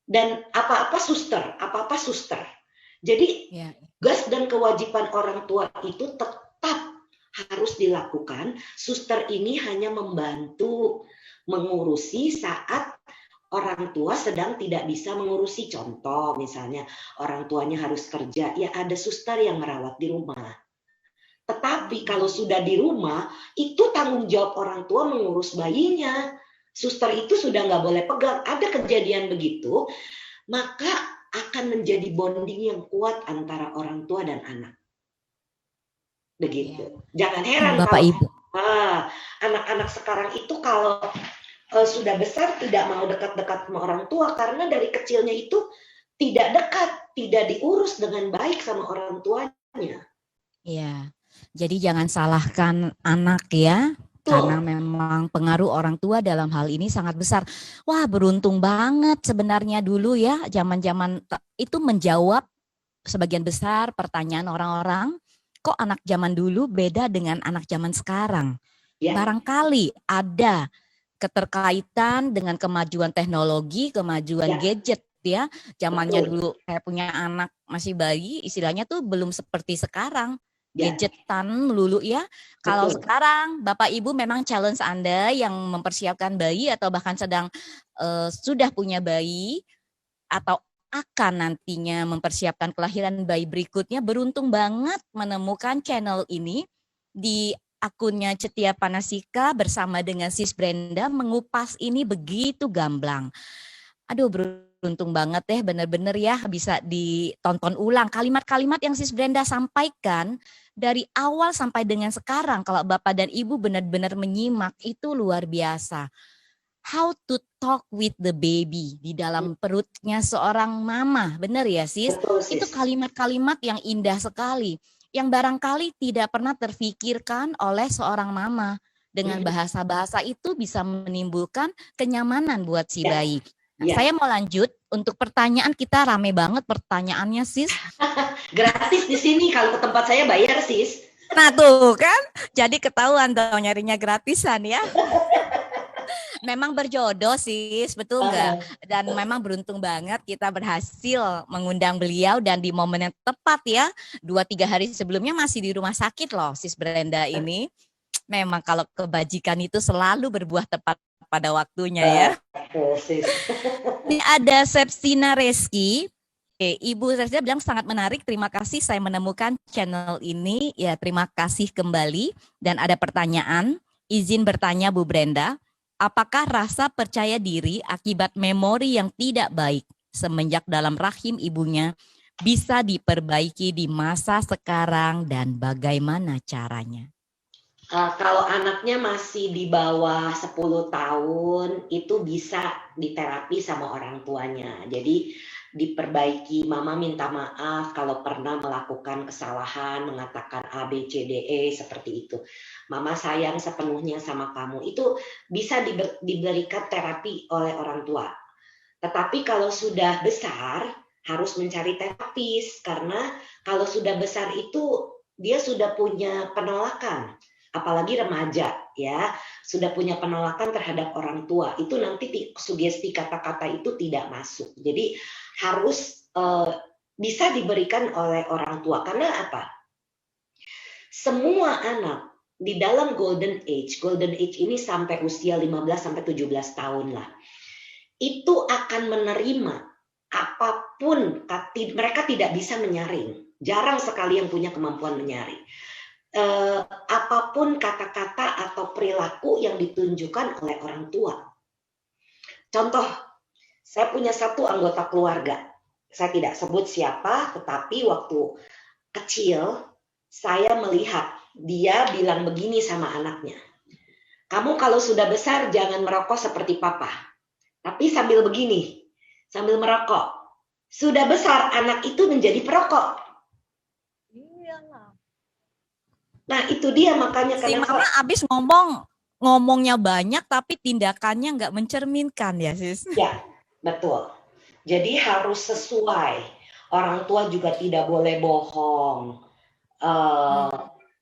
Dan apa-apa suster. Jadi tugas dan kewajiban orang tua itu tetap harus dilakukan. Suster ini hanya membantu mengurusi saat orang tua sedang tidak bisa mengurusi, contoh misalnya orang tuanya harus kerja, ya ada suster yang merawat di rumah. Tetapi kalau sudah di rumah, itu tanggung jawab orang tua mengurus bayinya. Suster itu sudah nggak boleh pegang. Ada kejadian begitu, maka akan menjadi bonding yang kuat antara orang tua dan anak. Begitu. Jangan heran Bapak kalau Ibu. anak-anak sekarang itu kalau sudah besar tidak mau dekat-dekat sama orang tua karena dari kecilnya itu tidak dekat, tidak diurus dengan baik sama orang tuanya. Iya. Jadi jangan salahkan anak ya. Karena memang pengaruh orang tua dalam hal ini sangat besar. Wah, beruntung banget sebenarnya dulu ya, zaman-zaman itu menjawab sebagian besar pertanyaan orang-orang. Kok anak zaman dulu beda dengan anak zaman sekarang? Ya. Barangkali ada keterkaitan dengan kemajuan teknologi, kemajuan gadget ya. Zamannya dulu saya punya anak masih bayi, istilahnya tuh belum seperti sekarang. Gadgetan melulu ya. Kalau sekarang Bapak Ibu memang challenge Anda yang mempersiapkan bayi atau bahkan sedang sudah punya bayi atau akan nantinya mempersiapkan kelahiran bayi berikutnya, beruntung banget menemukan channel ini di akunnya Cetia Panasika bersama dengan Sis Brenda mengupas ini begitu gamblang. Aduh, beruntung banget deh, bener-bener ya bisa ditonton ulang kalimat-kalimat yang Sis Brenda sampaikan dari awal sampai dengan sekarang. Kalau Bapak dan Ibu benar-benar menyimak itu luar biasa. How to talk with the baby di dalam perutnya seorang mama, benar ya Sis? Betul, Sis. Itu kalimat-kalimat yang indah sekali, yang barangkali tidak pernah terfikirkan oleh seorang mama. Dengan bahasa-bahasa itu bisa menimbulkan kenyamanan buat si bayi. Nah, saya mau lanjut untuk pertanyaan, kita rame banget pertanyaannya Sis. Gratis di sini, kalau ke tempat saya bayar Sis. Nah tuh kan, jadi ketahuan dong nyarinya gratisan ya. Memang berjodoh Sis, betul nggak? Dan memang beruntung banget kita berhasil mengundang beliau dan di momen yang tepat ya. 2-3 hari sebelumnya masih di rumah sakit loh Sis Brenda ini. Memang kalau kebajikan itu selalu berbuah tepat pada waktunya ya. Ini ada Sepsina Reski. Ibu Sepsina bilang sangat menarik, terima kasih saya menemukan channel ini. Ya, terima kasih kembali. Dan ada pertanyaan, izin bertanya Bu Brenda, apakah rasa percaya diri akibat memori yang tidak baik semenjak dalam rahim ibunya bisa diperbaiki di masa sekarang dan bagaimana caranya? Kalau anaknya masih di bawah 10 tahun, itu bisa diterapi sama orang tuanya. Jadi diperbaiki, mama minta maaf kalau pernah melakukan kesalahan, mengatakan A, B, C, D, E, seperti itu. Mama sayang sepenuhnya sama kamu. Itu bisa diberikan terapi oleh orang tua. Tetapi kalau sudah besar, harus mencari terapis. Karena kalau sudah besar itu, dia sudah punya penolakan. Apalagi remaja ya, sudah punya penolakan terhadap orang tua, itu nanti sugesti kata-kata itu tidak masuk. Jadi harus bisa diberikan oleh orang tua. Karena apa? Semua anak di dalam golden age ini sampai usia 15-17 tahun lah, itu akan menerima apapun, mereka tidak bisa menyaring. Jarang sekali yang punya kemampuan menyaring. Apapun kata-kata atau perilaku yang ditunjukkan oleh orang tua. Contoh, saya punya satu anggota keluarga. Saya tidak sebut siapa, tetapi waktu kecil saya melihat dia bilang begini sama anaknya. Kamu kalau sudah besar jangan merokok seperti papa. Tapi sambil begini, sambil merokok. Sudah besar anak itu menjadi perokok. Nah itu dia makanya si mama abis ngomongnya banyak tapi tindakannya nggak mencerminkan ya Sis. Ya betul. Jadi harus sesuai. Orang tua juga tidak boleh bohong.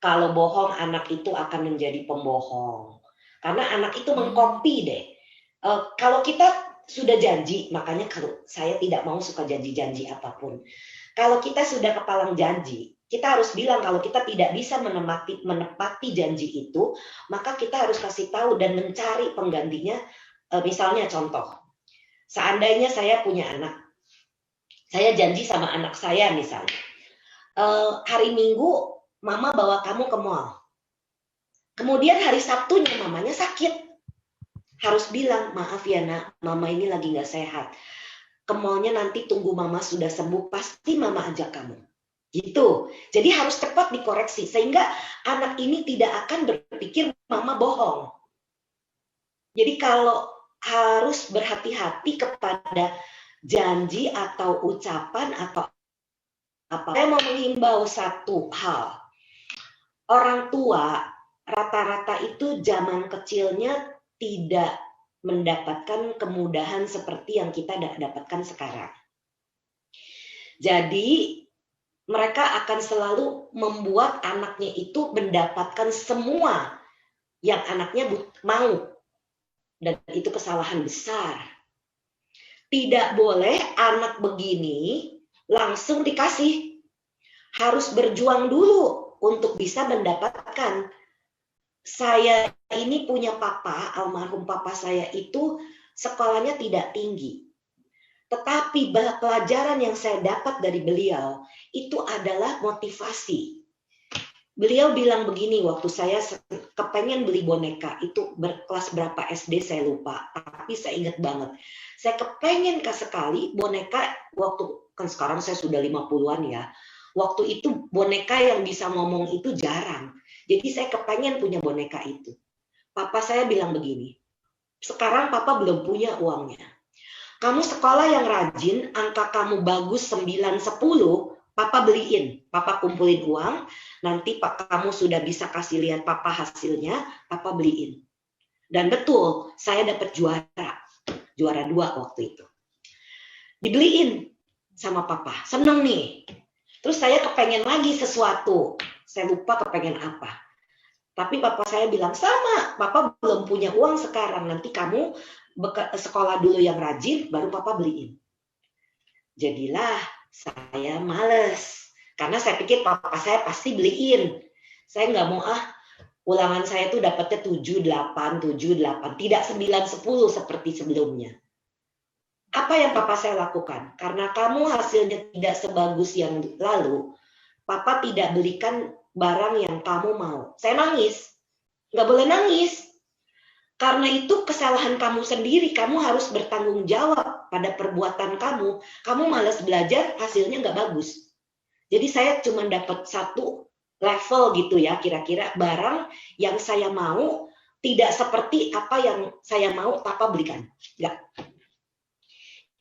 Kalau bohong anak itu akan menjadi pembohong. Karena anak itu mengkopi deh. Kalau kita sudah janji, makanya kalau saya tidak mau suka janji-janji apapun. Kalau kita sudah kepalang janji, kita harus bilang kalau kita tidak bisa menepati janji itu, maka kita harus kasih tahu dan mencari penggantinya. Misalnya contoh, Seandainya saya punya anak, saya janji sama anak saya misalnya, hari Minggu mama bawa kamu ke mall. Kemudian hari Sabtunya mamanya sakit. Harus bilang, maaf ya nak, mama ini lagi nggak sehat. Ke mallnya nanti tunggu mama sudah sembuh, pasti mama ajak kamu. Gitu. Jadi harus cepat dikoreksi, sehingga anak ini tidak akan berpikir mama bohong. Jadi kalau harus berhati-hati kepada janji atau ucapan atau apa. Saya mau menghimbau satu hal. Orang tua rata-rata itu zaman kecilnya tidak mendapatkan kemudahan seperti yang kita dapatkan sekarang. Jadi mereka akan selalu membuat anaknya itu mendapatkan semua yang anaknya mau. Dan itu kesalahan besar. Tidak boleh anak begini langsung dikasih. Harus berjuang dulu untuk bisa mendapatkan. Saya ini punya papa, almarhum papa saya itu sekolahnya tidak tinggi. Tetapi pelajaran yang saya dapat dari beliau itu adalah motivasi. Beliau bilang begini waktu saya kepengen beli boneka, itu berkelas berapa SD saya lupa, tapi saya ingat banget. Saya kepengen sekali boneka waktu, kan sekarang saya sudah 50-an ya, waktu itu boneka yang bisa ngomong itu jarang. Jadi saya kepengen punya boneka itu. Papa saya bilang begini, sekarang papa belum punya uangnya. Kamu sekolah yang rajin, angka kamu bagus 9, 10, papa beliin, papa kumpulin uang, nanti kamu sudah bisa kasih lihat papa hasilnya, papa beliin. Dan betul, saya dapat juara 2 waktu itu. Dibeliin sama papa, seneng nih. Terus saya kepengen lagi sesuatu, saya lupa kepengen apa. Tapi papa saya bilang, sama, papa belum punya uang sekarang, nanti kamu sekolah dulu yang rajin, baru papa beliin. Jadilah saya males, karena saya pikir papa saya pasti beliin. Saya nggak mau ulangan saya tuh dapatnya 7, 8, tidak 9, 10 seperti sebelumnya. Apa yang papa saya lakukan? Karena kamu hasilnya tidak sebagus yang lalu, papa tidak belikan barang yang kamu mau. Saya nangis. Nggak boleh nangis. Karena itu kesalahan kamu sendiri, kamu harus bertanggung jawab pada perbuatan kamu. Kamu malas belajar, hasilnya nggak bagus. Jadi saya cuma dapat satu level gitu ya, kira-kira barang yang saya mau tidak seperti apa yang saya mau, papa belikan. Nggak.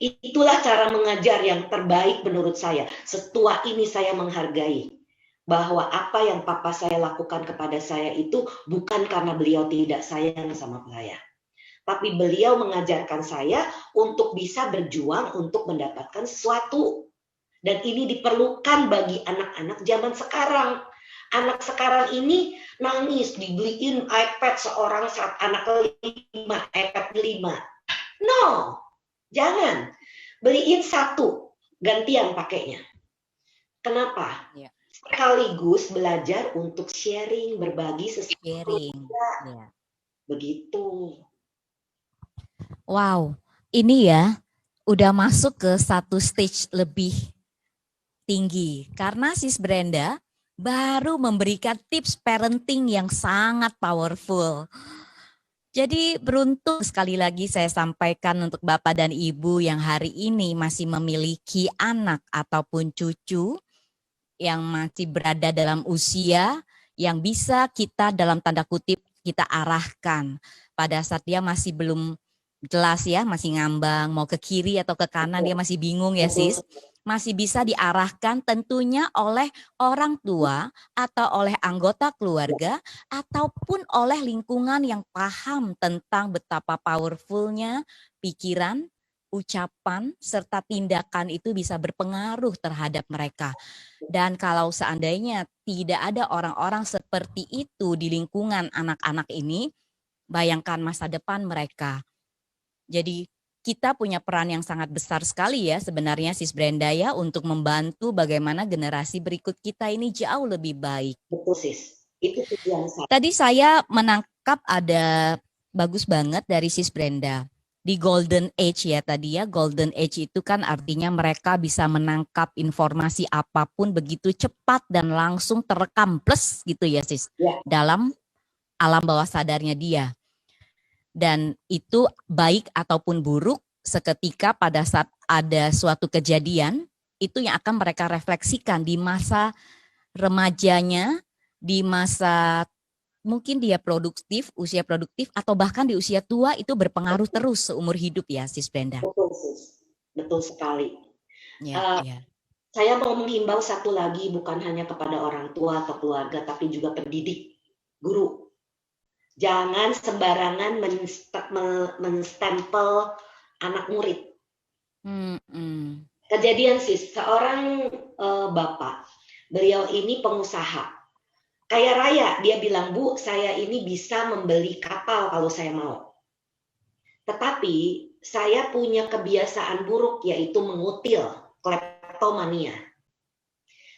Itulah cara mengajar yang terbaik menurut saya. Setua ini saya menghargai bahwa apa yang papa saya lakukan kepada saya itu bukan karena beliau tidak sayang sama saya. Tapi beliau mengajarkan saya untuk bisa berjuang untuk mendapatkan sesuatu. Dan ini diperlukan bagi anak-anak zaman sekarang. Anak sekarang ini nangis dibeliin iPad seorang saat anak 5, iPad 5. No, jangan. Beliin satu, gantian pakainya. Kenapa? Ya. Sekaligus belajar untuk sharing, berbagi sesuatu. Sharing. Ya. Begitu. Wow, ini ya udah masuk ke satu stage lebih tinggi. Karena Sis Brenda baru memberikan tips parenting yang sangat powerful. Jadi beruntung sekali lagi saya sampaikan untuk Bapak dan Ibu yang hari ini masih memiliki anak ataupun cucu yang masih berada dalam usia yang bisa kita dalam tanda kutip kita arahkan pada saat dia masih belum jelas ya, masih ngambang mau ke kiri atau ke kanan, dia masih bingung ya sis, masih bisa diarahkan tentunya oleh orang tua atau oleh anggota keluarga ataupun oleh lingkungan yang paham tentang betapa powerfulnya pikiran, ucapan, serta tindakan itu bisa berpengaruh terhadap mereka. Dan kalau seandainya tidak ada orang-orang seperti itu di lingkungan anak-anak ini, bayangkan masa depan mereka. Jadi kita punya peran yang sangat besar sekali ya sebenarnya Sis Brenda ya untuk membantu bagaimana generasi berikut kita ini jauh lebih baik. Betul sis, itu tujuan saya. Tadi saya menangkap ada bagus banget dari Sis Brenda. di golden age ya tadi ya. Golden age itu kan artinya mereka bisa menangkap informasi apapun begitu cepat dan langsung terekam plus gitu ya sis. Ya. Dalam alam bawah sadarnya dia. Dan itu baik ataupun buruk seketika pada saat ada suatu kejadian itu yang akan mereka refleksikan di masa remajanya, di masa mungkin dia produktif, usia produktif, atau bahkan di usia tua itu berpengaruh terus seumur hidup ya, Sis Brenda. Betul, Sis. Betul sekali. Ya, ya. Saya mau menghimbau satu lagi, bukan hanya kepada orang tua atau keluarga, tapi juga pendidik, guru. Jangan sembarangan menstempel anak murid. Kejadian Sis, seorang bapak, beliau ini pengusaha. Kaya raya, dia bilang, Bu, saya ini bisa membeli kapal kalau saya mau. Tetapi saya punya kebiasaan buruk, yaitu mengutil, kleptomania.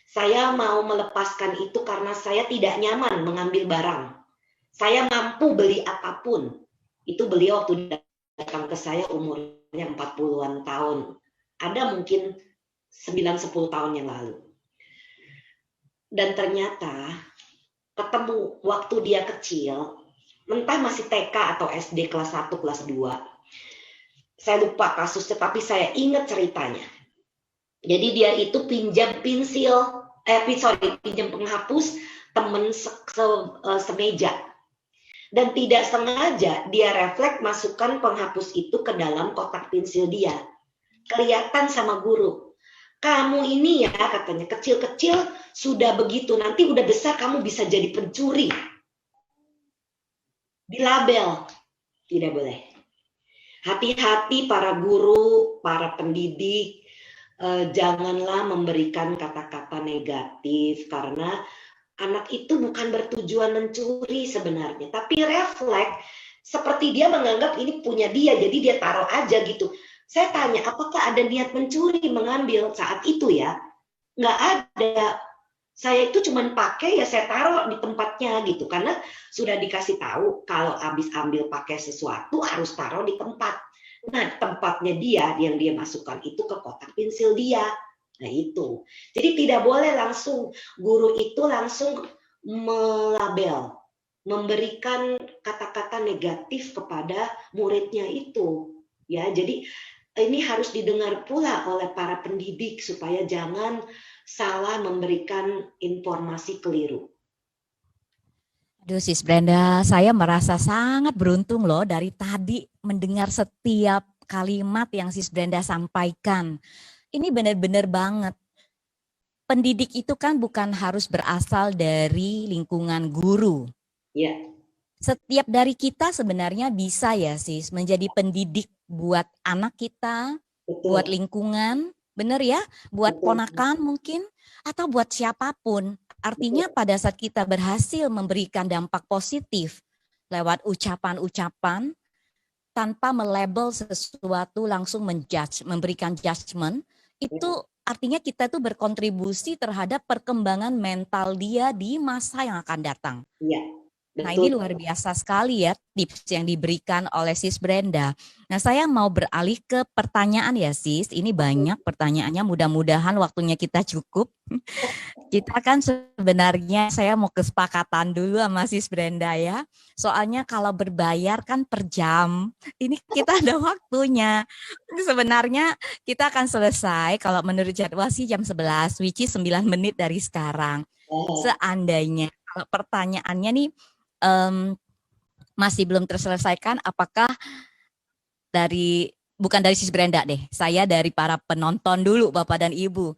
Saya mau melepaskan itu karena saya tidak nyaman mengambil barang. Saya mampu beli apapun. Itu beliau waktu datang ke saya umurnya 40-an tahun. Ada mungkin 9-10 tahun yang lalu. Dan ternyata ketemu waktu dia kecil, entah masih TK atau SD kelas 1, kelas 2. Saya lupa kasusnya, tapi saya ingat ceritanya. Jadi dia itu pinjam pinjam penghapus teman semeja. Dan tidak sengaja dia refleks masukkan penghapus itu ke dalam kotak pensil dia. Kelihatan sama guru. Kamu ini ya, katanya, kecil-kecil sudah begitu, nanti udah besar kamu bisa jadi pencuri. Dilabel. Tidak boleh. Hati-hati para guru, para pendidik, janganlah memberikan kata-kata negatif, karena anak itu bukan bertujuan mencuri sebenarnya, tapi refleks seperti dia menganggap ini punya dia, jadi dia taruh aja gitu. Saya tanya, apakah ada niat mencuri mengambil saat itu ya? Nggak ada. Saya itu cuma pakai ya saya taruh di tempatnya gitu, karena sudah dikasih tahu kalau habis ambil pakai sesuatu harus taruh di tempat. Nah, tempatnya dia yang dia masukkan itu ke kotak pensil dia. Nah itu, jadi tidak boleh langsung guru itu langsung melabel, memberikan kata-kata negatif kepada muridnya itu, ya. Jadi ini harus didengar pula oleh para pendidik supaya jangan salah memberikan informasi keliru. Aduh Sis Brenda, saya merasa sangat beruntung loh dari tadi mendengar setiap kalimat yang Sis Brenda sampaikan. Ini benar-benar banget. Pendidik itu kan bukan harus berasal dari lingkungan guru. Ya. Setiap dari kita sebenarnya bisa ya sis menjadi pendidik buat anak kita, Betul. Buat lingkungan, benar ya? Buat Betul. ponakan mungkin, atau buat siapapun. Artinya pada saat kita berhasil memberikan dampak positif lewat ucapan-ucapan, tanpa melabel sesuatu langsung menjudge, memberikan judgement, itu artinya kita tuh berkontribusi terhadap perkembangan mental dia di masa yang akan datang. Iya. Nah ini luar biasa sekali ya tips yang diberikan oleh Sis Brenda. Nah saya mau beralih ke pertanyaan ya Sis. Ini banyak pertanyaannya, mudah-mudahan waktunya kita cukup. Kita kan sebenarnya saya mau kesepakatan dulu sama Sis Brenda ya. Soalnya kalau berbayar kan per jam. Ini kita ada waktunya. Sebenarnya kita akan selesai kalau menurut jadwal sih jam 11, which is 9 menit dari sekarang. Seandainya kalau pertanyaannya nih masih belum terselesaikan, apakah bukan dari Sis Brenda deh, saya dari para penonton dulu Bapak dan Ibu.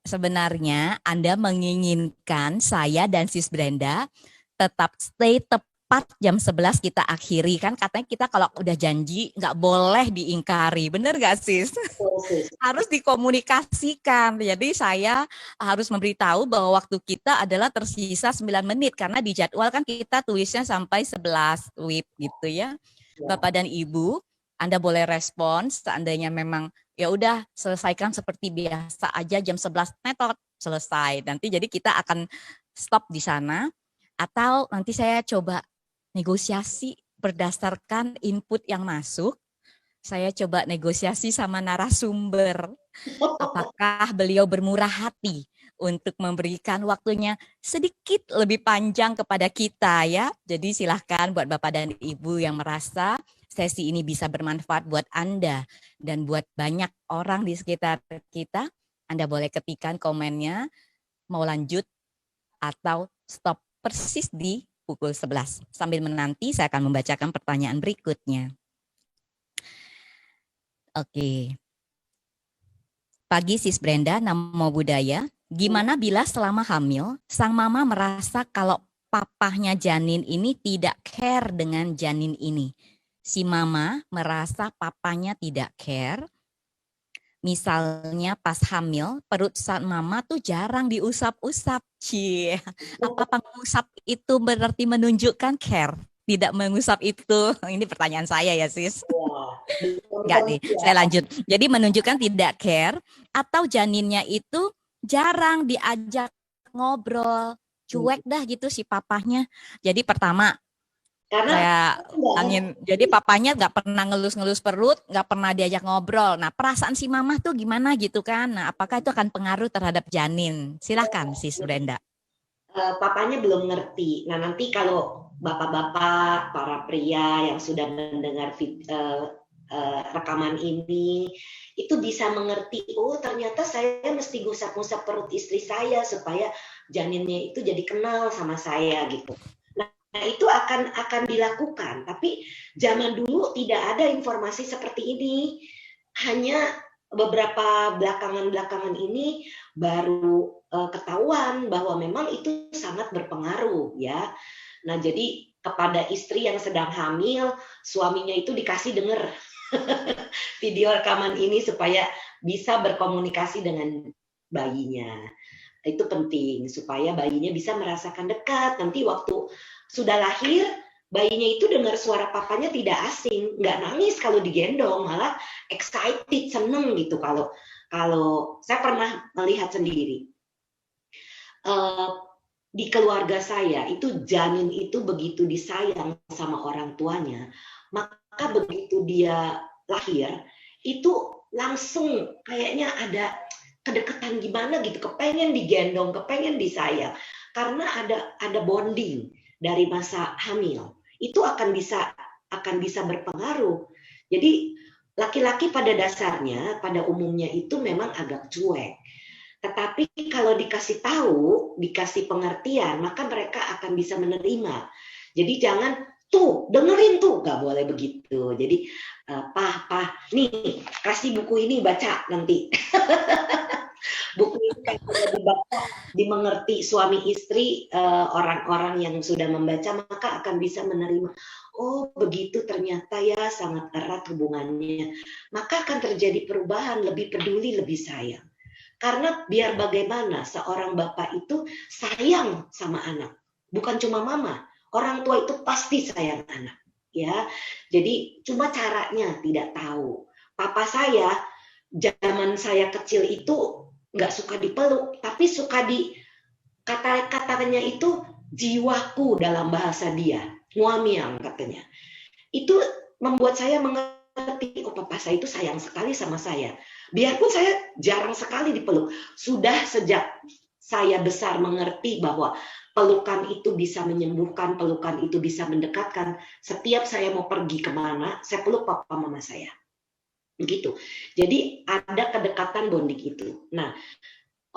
Sebenarnya Anda menginginkan saya dan Sis Brenda tetap stay tepat jam 11 kita akhiri, kan katanya kita kalau udah janji nggak boleh diingkari, bener nggak Sis? Harus dikomunikasikan. Jadi saya harus memberitahu bahwa waktu kita adalah tersisa 9 menit karena di jadwal kan kita tulisnya sampai 11 WIB gitu ya. Bapak dan Ibu, Anda boleh respons seandainya memang ya udah selesaikan seperti biasa aja jam 11 metode selesai. Nanti jadi kita akan stop di sana atau nanti saya coba negosiasi berdasarkan input yang masuk. saya coba negosiasi sama narasumber. Apakah beliau bermurah hati untuk memberikan waktunya sedikit lebih panjang kepada kita ya. Jadi silahkan buat Bapak dan Ibu yang merasa sesi ini bisa bermanfaat buat Anda dan buat banyak orang di sekitar kita, Anda boleh ketikkan komennya mau lanjut atau stop persis di pukul 11. Sambil menanti saya akan membacakan pertanyaan berikutnya. Oke. Pagi Sis Brenda, Namo Buddhaya. Gimana bila selama hamil, sang mama merasa kalau papahnya janin ini tidak care dengan janin ini. Si mama merasa papanya tidak care. Misalnya pas hamil, perut sang mama tuh jarang diusap-usap. Cie, apa pengusap itu berarti menunjukkan care? Tidak mengusap itu. Ini pertanyaan saya ya sis. Enggak nih, saya lanjut. Jadi menunjukkan tidak care atau janinnya itu jarang diajak ngobrol, cuek dah gitu si papahnya. Jadi pertama saya angin, jadi papanya nggak pernah ngelus-ngelus perut, nggak pernah diajak ngobrol. Nah perasaan si mama tuh gimana gitu kan? Nah apakah itu akan pengaruh terhadap janin? Silahkan Sis Brenda. Papanya belum ngerti. Nah nanti kalau bapak-bapak, para pria yang sudah mendengar rekaman ini, itu bisa mengerti, oh ternyata saya mesti gusap-gusap perut istri saya supaya janinnya itu jadi kenal sama saya gitu. Nah itu akan dilakukan, tapi zaman dulu tidak ada informasi seperti ini. Hanya beberapa belakangan ini baru ketahuan bahwa memang itu sangat berpengaruh ya. Nah jadi kepada istri yang sedang hamil, suaminya itu dikasih dengar video rekaman ini supaya bisa berkomunikasi dengan bayinya. Itu penting supaya bayinya bisa merasakan dekat. Nanti waktu sudah lahir, bayinya itu dengar suara papanya tidak asing, nggak nangis kalau digendong, malah excited, seneng gitu. Kalau saya pernah melihat sendiri di keluarga saya itu janin itu begitu disayang sama orang tuanya, maka begitu dia lahir itu langsung kayaknya ada kedekatan gimana gitu, kepengen digendong, kepengen disayang, karena ada bonding dari masa hamil. Itu akan bisa berpengaruh. Jadi laki-laki pada dasarnya, pada umumnya itu memang agak cuek. Tetapi kalau dikasih tahu, dikasih pengertian, maka mereka akan bisa menerima. Jadi jangan tuh dengerin tuh, nggak boleh begitu. Jadi nih kasih buku ini baca nanti. Buku ini kalau dibaca, dimengerti suami istri, orang-orang yang sudah membaca maka akan bisa menerima. Oh begitu ternyata ya, sangat erat hubungannya. Maka akan terjadi perubahan, lebih peduli, lebih sayang. Karena biar bagaimana seorang bapak itu sayang sama anak, bukan cuma mama. Orang tua itu pasti sayang anak, ya. Jadi cuma caranya tidak tahu. Papa saya zaman saya kecil itu nggak suka dipeluk, tapi suka kata-katanya itu jiwaku dalam bahasa dia, muamiang katanya. Itu membuat saya mengerti, oh papa saya itu sayang sekali sama saya. Biarpun saya jarang sekali dipeluk, sudah sejak saya besar mengerti bahwa pelukan itu bisa menyembuhkan, pelukan itu bisa mendekatkan. Setiap saya mau pergi kemana, saya peluk papa mama saya. Begitu. Jadi ada kedekatan bonding itu. Nah,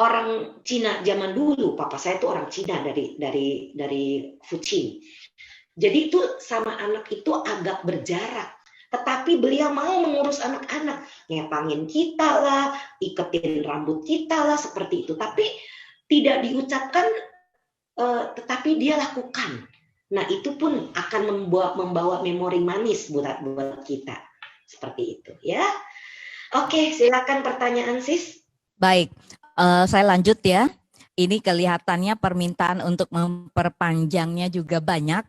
orang Cina zaman dulu, papa saya itu orang Cina dari Fujian. Jadi itu sama anak itu agak berjarak. Tetapi beliau mau mengurus anak-anak, ngepangin kita lah, iketin rambut kita lah, seperti itu. Tapi tidak diucapkan, tetapi dia lakukan. Nah itu pun akan membawa memori manis buat kita. Seperti itu ya. Oke, silakan pertanyaan sis. Baik, saya lanjut ya. Ini kelihatannya permintaan untuk memperpanjangnya juga banyak.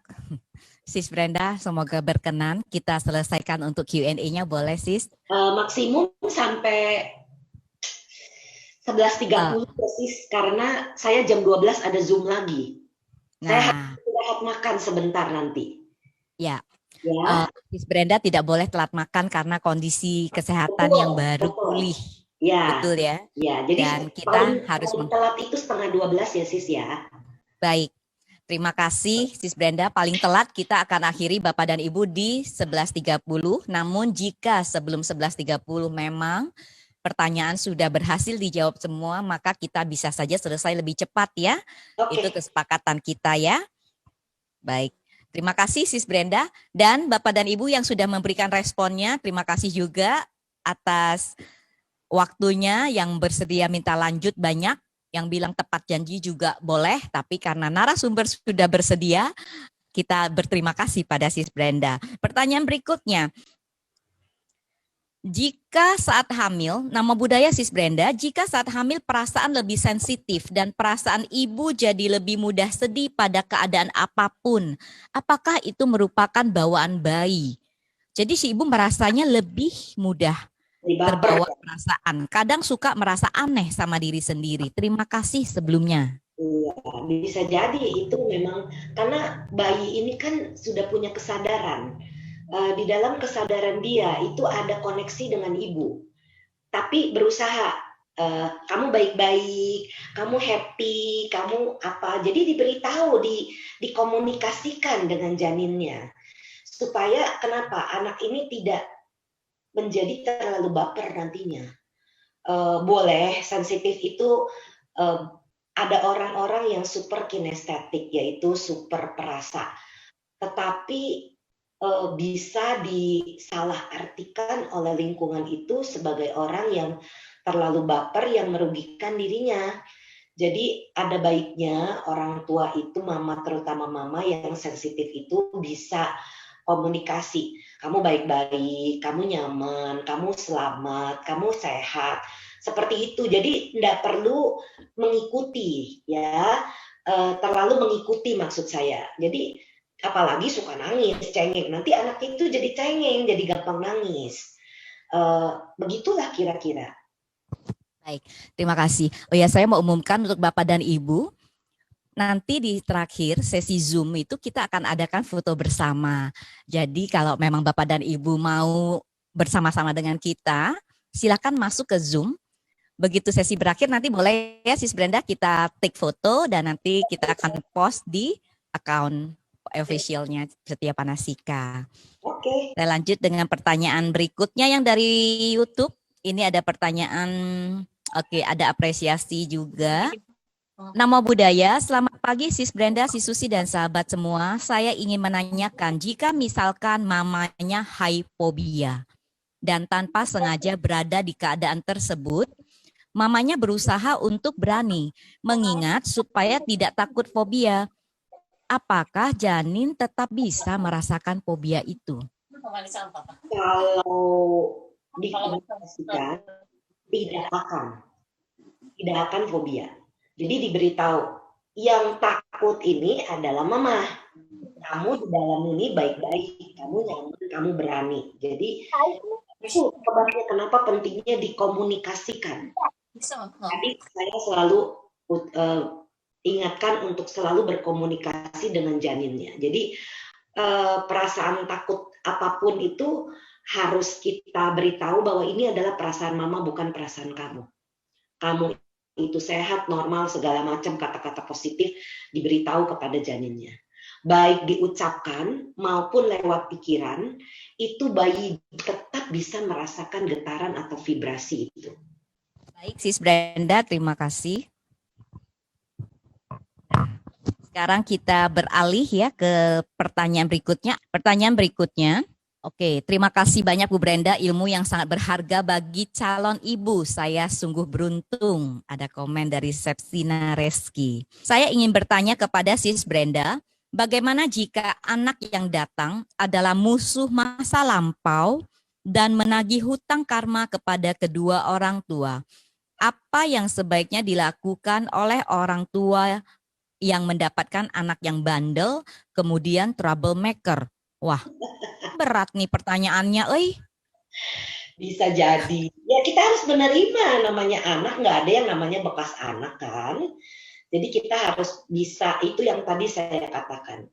Sis Brenda, semoga berkenan. Kita selesaikan untuk Q&A-nya, boleh Sis? Maksimum sampai 11.30 Sis, karena saya jam 12 ada Zoom lagi. Saya harus makan sebentar nanti. Ya, Ya, Sis Brenda tidak boleh telat makan karena kondisi kesehatan yang betul, baru betul. pulih. Ya, Betul ya. ya. Jadi Dan kita paling harus paling telat itu setengah 12 ya sis ya. baik. Terima kasih Sis Brenda. Paling telat kita akan akhiri Bapak dan Ibu di 11.30. Namun jika sebelum 11.30 memang pertanyaan sudah berhasil dijawab semua, maka kita bisa saja selesai lebih cepat ya. Itu Oke. kesepakatan kita ya. Baik. Terima kasih Sis Brenda dan Bapak dan Ibu yang sudah memberikan responnya. Terima kasih juga atas waktunya, yang bersedia minta lanjut banyak. Yang bilang tepat janji juga boleh, tapi karena narasumber sudah bersedia, kita berterima kasih pada Sis Brenda. Pertanyaan berikutnya, jika saat hamil, nama budaya Sis Brenda, jika saat hamil perasaan lebih sensitif dan perasaan ibu jadi lebih mudah sedih pada keadaan apapun, apakah itu merupakan bawaan bayi? Jadi si ibu merasanya lebih mudah terbawa perasaan. Kadang suka merasa aneh sama diri sendiri. Terima kasih sebelumnya. Iya, bisa jadi itu memang karena bayi ini kan sudah punya kesadaran. Di dalam kesadaran dia itu ada koneksi dengan ibu. Tapi berusaha, kamu baik-baik, kamu happy, kamu apa. Jadi diberitahu, dikomunikasikan dengan janinnya. Supaya kenapa anak ini tidak menjadi terlalu baper nantinya. Boleh sensitif itu, ada orang-orang yang super kinestetik, yaitu super perasa. Tetapi bisa disalahartikan oleh lingkungan itu sebagai orang yang terlalu baper yang merugikan dirinya. Jadi ada baiknya orang tua itu, mama terutama mama yang sensitif itu bisa komunikasi. Kamu baik-baik, kamu nyaman, kamu selamat, kamu sehat. Seperti itu. Jadi tidak perlu mengikuti ya, terlalu mengikuti maksud saya. Jadi apalagi suka nangis, cengeng. Nanti anak itu jadi cengeng, jadi gampang nangis. Begitulah kira-kira. Baik, terima kasih. Oh ya, saya mau umumkan untuk Bapak dan Ibu, nanti di terakhir sesi Zoom itu kita akan adakan foto bersama. Jadi kalau memang Bapak dan Ibu mau bersama-sama dengan kita, silakan masuk ke Zoom. Begitu sesi berakhir nanti boleh ya Sis Brenda kita take foto dan nanti kita akan post di akun officialnya Setia Panasika. Oke. Saya lanjut dengan pertanyaan berikutnya yang dari YouTube. Ini ada pertanyaan, oke, ada apresiasi juga. Nama budaya, selamat pagi Sis Brenda, Sis Susi dan sahabat semua. Saya ingin menanyakan jika misalkan mamanya hypobia dan tanpa sengaja berada di keadaan tersebut, mamanya berusaha untuk berani, mengingat supaya tidak takut fobia. Apakah janin tetap bisa merasakan fobia itu? Kalau dikomunikasikan, tidak akan fobia. Jadi diberitahu, yang takut ini adalah mama. Kamu di dalam ini baik-baik, kamu nyaman, kamu berani. Jadi itu sebabnya kenapa pentingnya dikomunikasikan. Jadi saya selalu ingatkan untuk selalu berkomunikasi dengan janinnya. Jadi perasaan takut apapun itu harus kita beritahu bahwa ini adalah perasaan mama, bukan perasaan kamu. Kamu itu sehat, normal, segala macam kata-kata positif diberitahu kepada janinnya. Baik diucapkan maupun lewat pikiran, itu bayi tetap bisa merasakan getaran atau vibrasi itu. Baik, Sis Brenda, terima kasih. Sekarang kita beralih ya ke pertanyaan berikutnya. Pertanyaan berikutnya, oke, terima kasih banyak Bu Brenda, ilmu yang sangat berharga bagi calon ibu. Saya sungguh beruntung. Ada komen dari Sepsina Reski. Saya ingin bertanya kepada Sis Brenda, bagaimana jika anak yang datang adalah musuh masa lampau dan menagih hutang karma kepada kedua orang tua? Apa yang sebaiknya dilakukan oleh orang tua yang mendapatkan anak yang bandel, kemudian troublemaker? Wah, berat nih pertanyaannya, Bisa jadi. Ya kita harus menerima namanya anak, nggak ada yang namanya bekas anak kan. Jadi kita harus bisa, itu yang tadi saya katakan.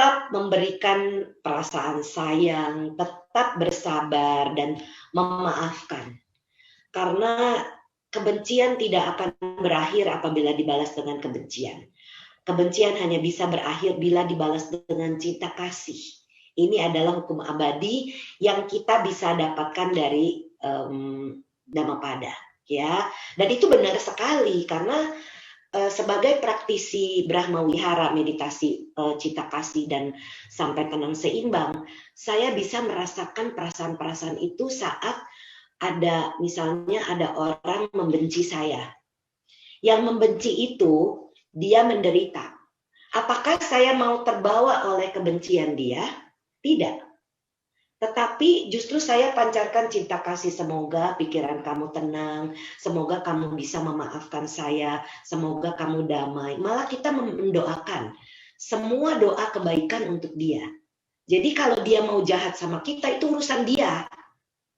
tetap memberikan perasaan sayang, tetap bersabar dan memaafkan. Karena kebencian tidak akan berakhir apabila dibalas dengan kebencian. Kebencian hanya bisa berakhir bila dibalas dengan cinta kasih. Ini adalah hukum abadi yang kita bisa dapatkan dari Dhammapada, ya. Dan itu benar sekali karena sebagai praktisi Brahma Wihara, meditasi cinta kasih dan sampai tenang seimbang, saya bisa merasakan perasaan-perasaan itu saat ada misalnya ada orang membenci saya. Yang membenci itu dia menderita. Apakah saya mau terbawa oleh kebencian dia? Tidak. Tetapi justru saya pancarkan cinta kasih, semoga pikiran kamu tenang, semoga kamu bisa memaafkan saya, semoga kamu damai. Malah kita mendoakan semua doa kebaikan untuk dia. Jadi kalau dia mau jahat sama kita itu urusan dia,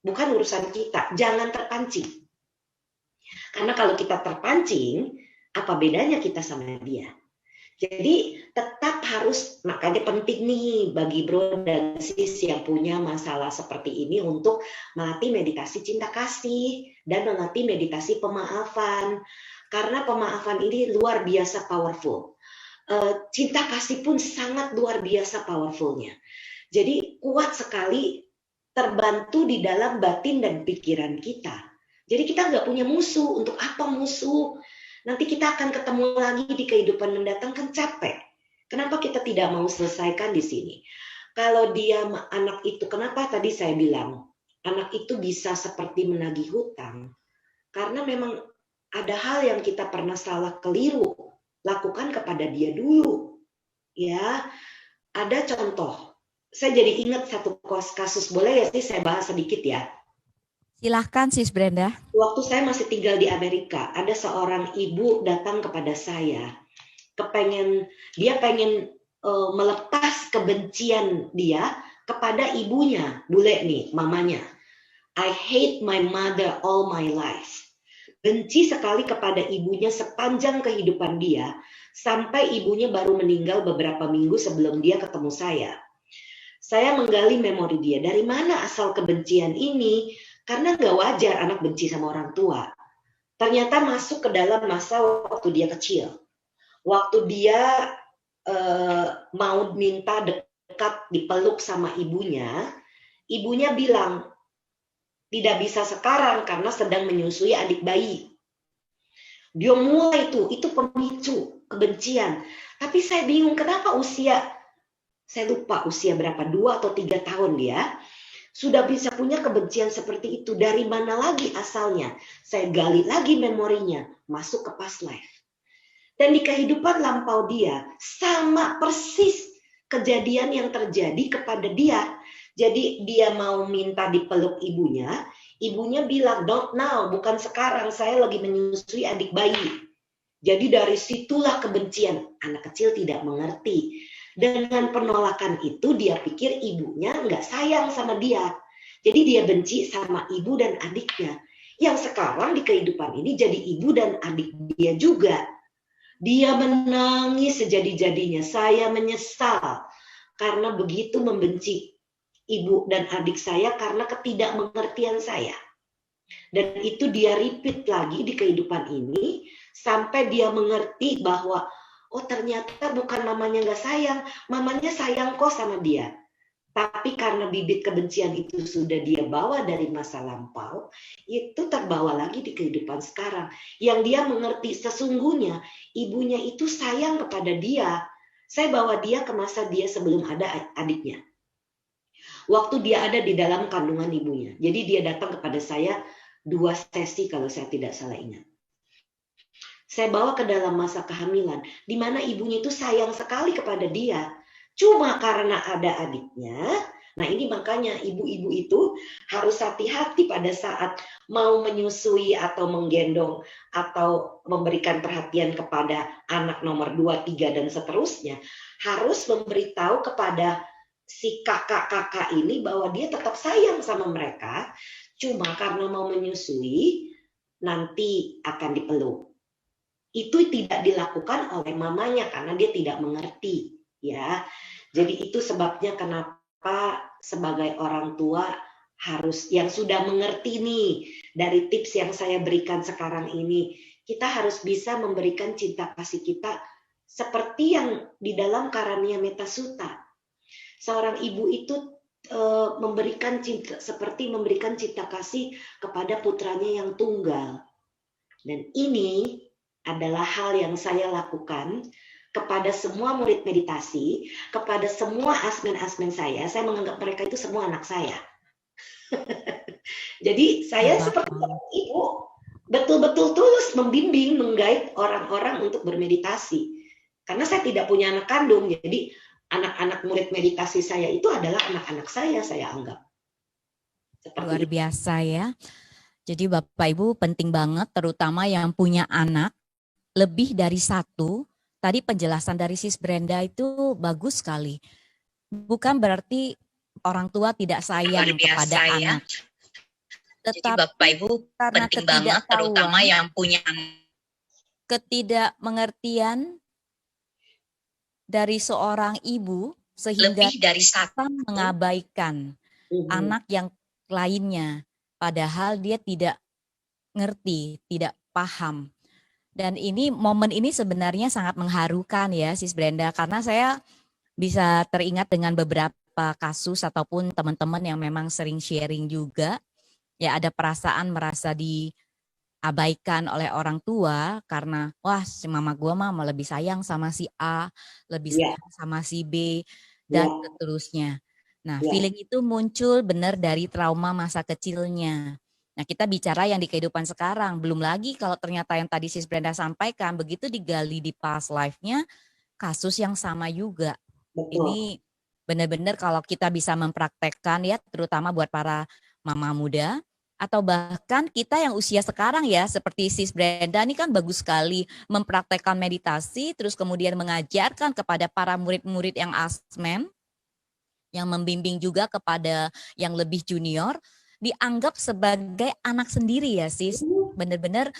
bukan urusan kita. Jangan terpancing. Karena kalau kita terpancing, apa bedanya kita sama dia? Jadi tetap harus, makanya penting nih bagi bro dan sis yang punya masalah seperti ini untuk melatih meditasi cinta kasih dan melatih meditasi pemaafan. Karena pemaafan ini luar biasa powerful. Cinta kasih pun sangat luar biasa powerfulnya. Jadi kuat sekali terbantu di dalam batin dan pikiran kita. Jadi kita nggak punya musuh. Untuk apa musuh? Nanti kita akan ketemu lagi di kehidupan mendatang, kan capek. Kenapa kita tidak mau selesaikan di sini? Kalau dia anak itu, kenapa tadi saya bilang anak itu bisa seperti menagih hutang? Karena memang ada hal yang kita pernah salah keliru lakukan kepada dia dulu. Ya, ada contoh. Saya jadi ingat satu kasus, boleh ya sih saya bahas sedikit ya? Silahkan Sis Brenda. Waktu saya masih tinggal di Amerika, ada seorang ibu datang kepada saya, dia pengen melepas kebencian dia kepada ibunya, bule nih, mamanya. I hate my mother all my life. Benci sekali kepada ibunya sepanjang kehidupan dia, sampai ibunya baru meninggal beberapa minggu sebelum dia ketemu saya. Saya menggali memori dia, dari mana asal kebencian ini? Karena nggak wajar anak benci sama orang tua. Ternyata masuk ke dalam masa waktu dia kecil. Waktu dia mau minta dekat dipeluk sama ibunya, ibunya bilang, tidak bisa sekarang karena sedang menyusui adik bayi. Dia mulai itu pemicu kebencian. Tapi saya bingung kenapa saya lupa usia berapa, 2 atau 3 tahun dia, sudah bisa punya kebencian seperti itu. Dari mana lagi asalnya? Saya gali lagi memorinya, masuk ke past life. Dan di kehidupan lampau dia, sama persis kejadian yang terjadi kepada dia. Jadi dia mau minta dipeluk ibunya, ibunya bilang, don't now, bukan sekarang, saya lagi menyusui adik bayi. Jadi dari situlah kebencian. Anak kecil tidak mengerti. Dengan penolakan itu dia pikir ibunya nggak sayang sama dia. Jadi dia benci sama ibu dan adiknya. Yang sekarang di kehidupan ini jadi ibu dan adik dia juga. Dia menangis sejadi-jadinya. Saya menyesal karena begitu membenci ibu dan adik saya karena ketidakmengertian saya. Dan itu dia repeat lagi di kehidupan ini sampai dia mengerti bahwa oh ternyata bukan mamanya nggak sayang, mamanya sayang kok sama dia. Tapi karena bibit kebencian itu sudah dia bawa dari masa lampau, itu terbawa lagi di kehidupan sekarang. Yang dia mengerti sesungguhnya ibunya itu sayang kepada dia. Saya bawa dia ke masa dia sebelum ada adiknya. Waktu dia ada di dalam kandungan ibunya. Jadi dia datang kepada saya 2 sesi kalau saya tidak salah ingat. Saya bawa ke dalam masa kehamilan, di mana ibunya itu sayang sekali kepada dia. Cuma karena ada adiknya, nah ini makanya ibu-ibu itu harus hati-hati pada saat mau menyusui atau menggendong atau memberikan perhatian kepada anak nomor 2, 3, dan seterusnya. Harus memberitahu kepada si kakak-kakak ini bahwa dia tetap sayang sama mereka, cuma karena mau menyusui, nanti akan dipeluk. Itu tidak dilakukan oleh mamanya karena dia tidak mengerti, ya. Jadi itu sebabnya kenapa sebagai orang tua harus yang sudah mengerti nih dari tips yang saya berikan sekarang ini, kita harus bisa memberikan cinta kasih kita seperti yang di dalam Karania Metta Sutta. Seorang ibu itu memberikan cinta seperti memberikan cinta kasih kepada putranya yang tunggal. Dan ini adalah hal yang saya lakukan kepada semua murid meditasi, kepada semua asmen-asmen saya menganggap mereka itu semua anak saya. Jadi saya seperti ibu, betul-betul tulus membimbing, menggait orang-orang untuk bermeditasi. Karena saya tidak punya anak kandung, jadi anak-anak murid meditasi saya itu adalah anak-anak saya anggap. Seperti Luar biasa ya. Jadi Bapak Ibu penting banget, terutama yang punya anak lebih dari satu. Tadi penjelasan dari Sis Brenda itu bagus sekali. Bukan berarti orang tua tidak sayang kepada anak. Jadi Bapak Ibu karena penting banget, terutama yang punya ketidakmengertian dari seorang ibu sehingga lebih dari satu mengabaikan anak yang lainnya, padahal dia tidak ngerti, tidak paham. Dan ini momen ini sebenarnya sangat mengharukan ya Sis Brenda, karena saya bisa teringat dengan beberapa kasus ataupun teman-teman yang memang sering sharing juga, ya ada perasaan merasa diabaikan oleh orang tua karena wah si mama gua mah lebih sayang sama si A, lebih sayang sama si B dan seterusnya. Nah, feeling itu muncul benar dari trauma masa kecilnya. Nah, kita bicara yang di kehidupan sekarang, belum lagi kalau ternyata yang tadi Sis Brenda sampaikan begitu digali di past life-nya kasus yang sama juga. Betul. Ini benar-benar kalau kita bisa mempraktekkan ya, terutama buat para mama muda atau bahkan kita yang usia sekarang ya, seperti Sis Brenda ini kan bagus sekali mempraktekkan meditasi, terus kemudian mengajarkan kepada para murid-murid yang asmen, yang membimbing juga kepada yang lebih junior, dianggap sebagai anak sendiri ya Sis. Benar-benar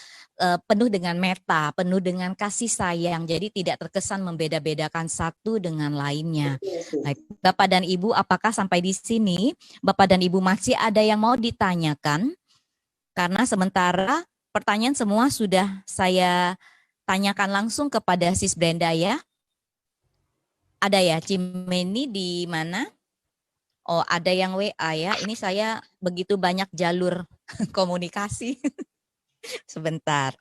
penuh dengan metta, penuh dengan kasih sayang. Jadi tidak terkesan membeda-bedakan satu dengan lainnya. Baik, Bapak dan Ibu, apakah sampai di sini Bapak dan Ibu masih ada yang mau ditanyakan? Karena sementara pertanyaan semua sudah saya tanyakan langsung kepada Sis Brenda ya. Ada ya, Cimeni di mana? Oh, ada yang WA ya. Ini saya begitu banyak jalur komunikasi. Sebentar.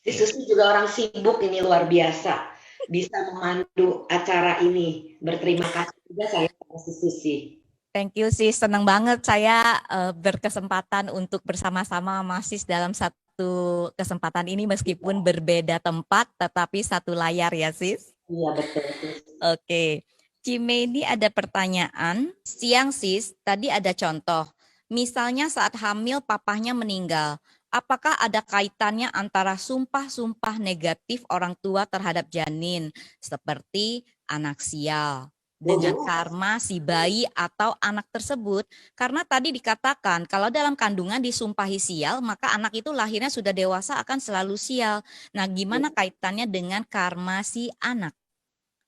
Susi juga orang sibuk ini luar biasa. Bisa memandu acara ini. Berterima kasih juga saya sama Susi. Thank you Sis, senang banget saya berkesempatan untuk bersama-sama Sis dalam satu kesempatan ini meskipun berbeda tempat tetapi satu layar ya Sis. Iya betul. Oke. Cimedi ada pertanyaan, siang Sis, tadi ada contoh, misalnya saat hamil papahnya meninggal, apakah ada kaitannya antara sumpah-sumpah negatif orang tua terhadap janin, seperti anak sial, dengan karma si bayi atau anak tersebut? Karena tadi dikatakan kalau dalam kandungan disumpahi sial, maka anak itu lahirnya sudah dewasa akan selalu sial. Nah, gimana kaitannya dengan karma si anak?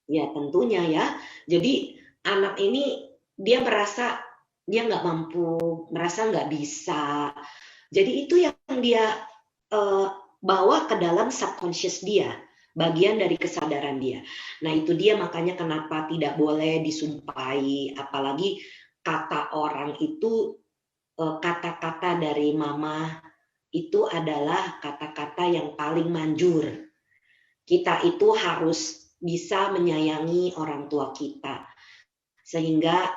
Ya tentunya ya. Jadi anak ini dia merasa dia nggak mampu, merasa nggak bisa. Jadi itu yang dia bawa ke dalam subconscious dia, bagian dari kesadaran dia. Nah itu dia makanya kenapa tidak boleh disumpahi, apalagi kata orang itu, kata-kata dari mama itu adalah kata-kata yang paling manjur. Kita itu harus bisa menyayangi orang tua kita sehingga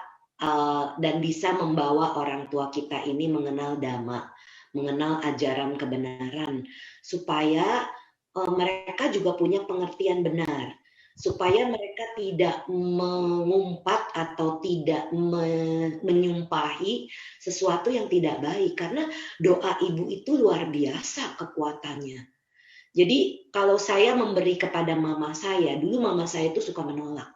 dan bisa membawa orang tua kita ini mengenal Dhamma, mengenal ajaran kebenaran supaya mereka juga punya pengertian benar, supaya mereka tidak mengumpat atau tidak menyumpahi sesuatu yang tidak baik, karena doa ibu itu luar biasa kekuatannya. Jadi kalau saya memberi kepada mama saya, dulu mama saya itu suka menolak.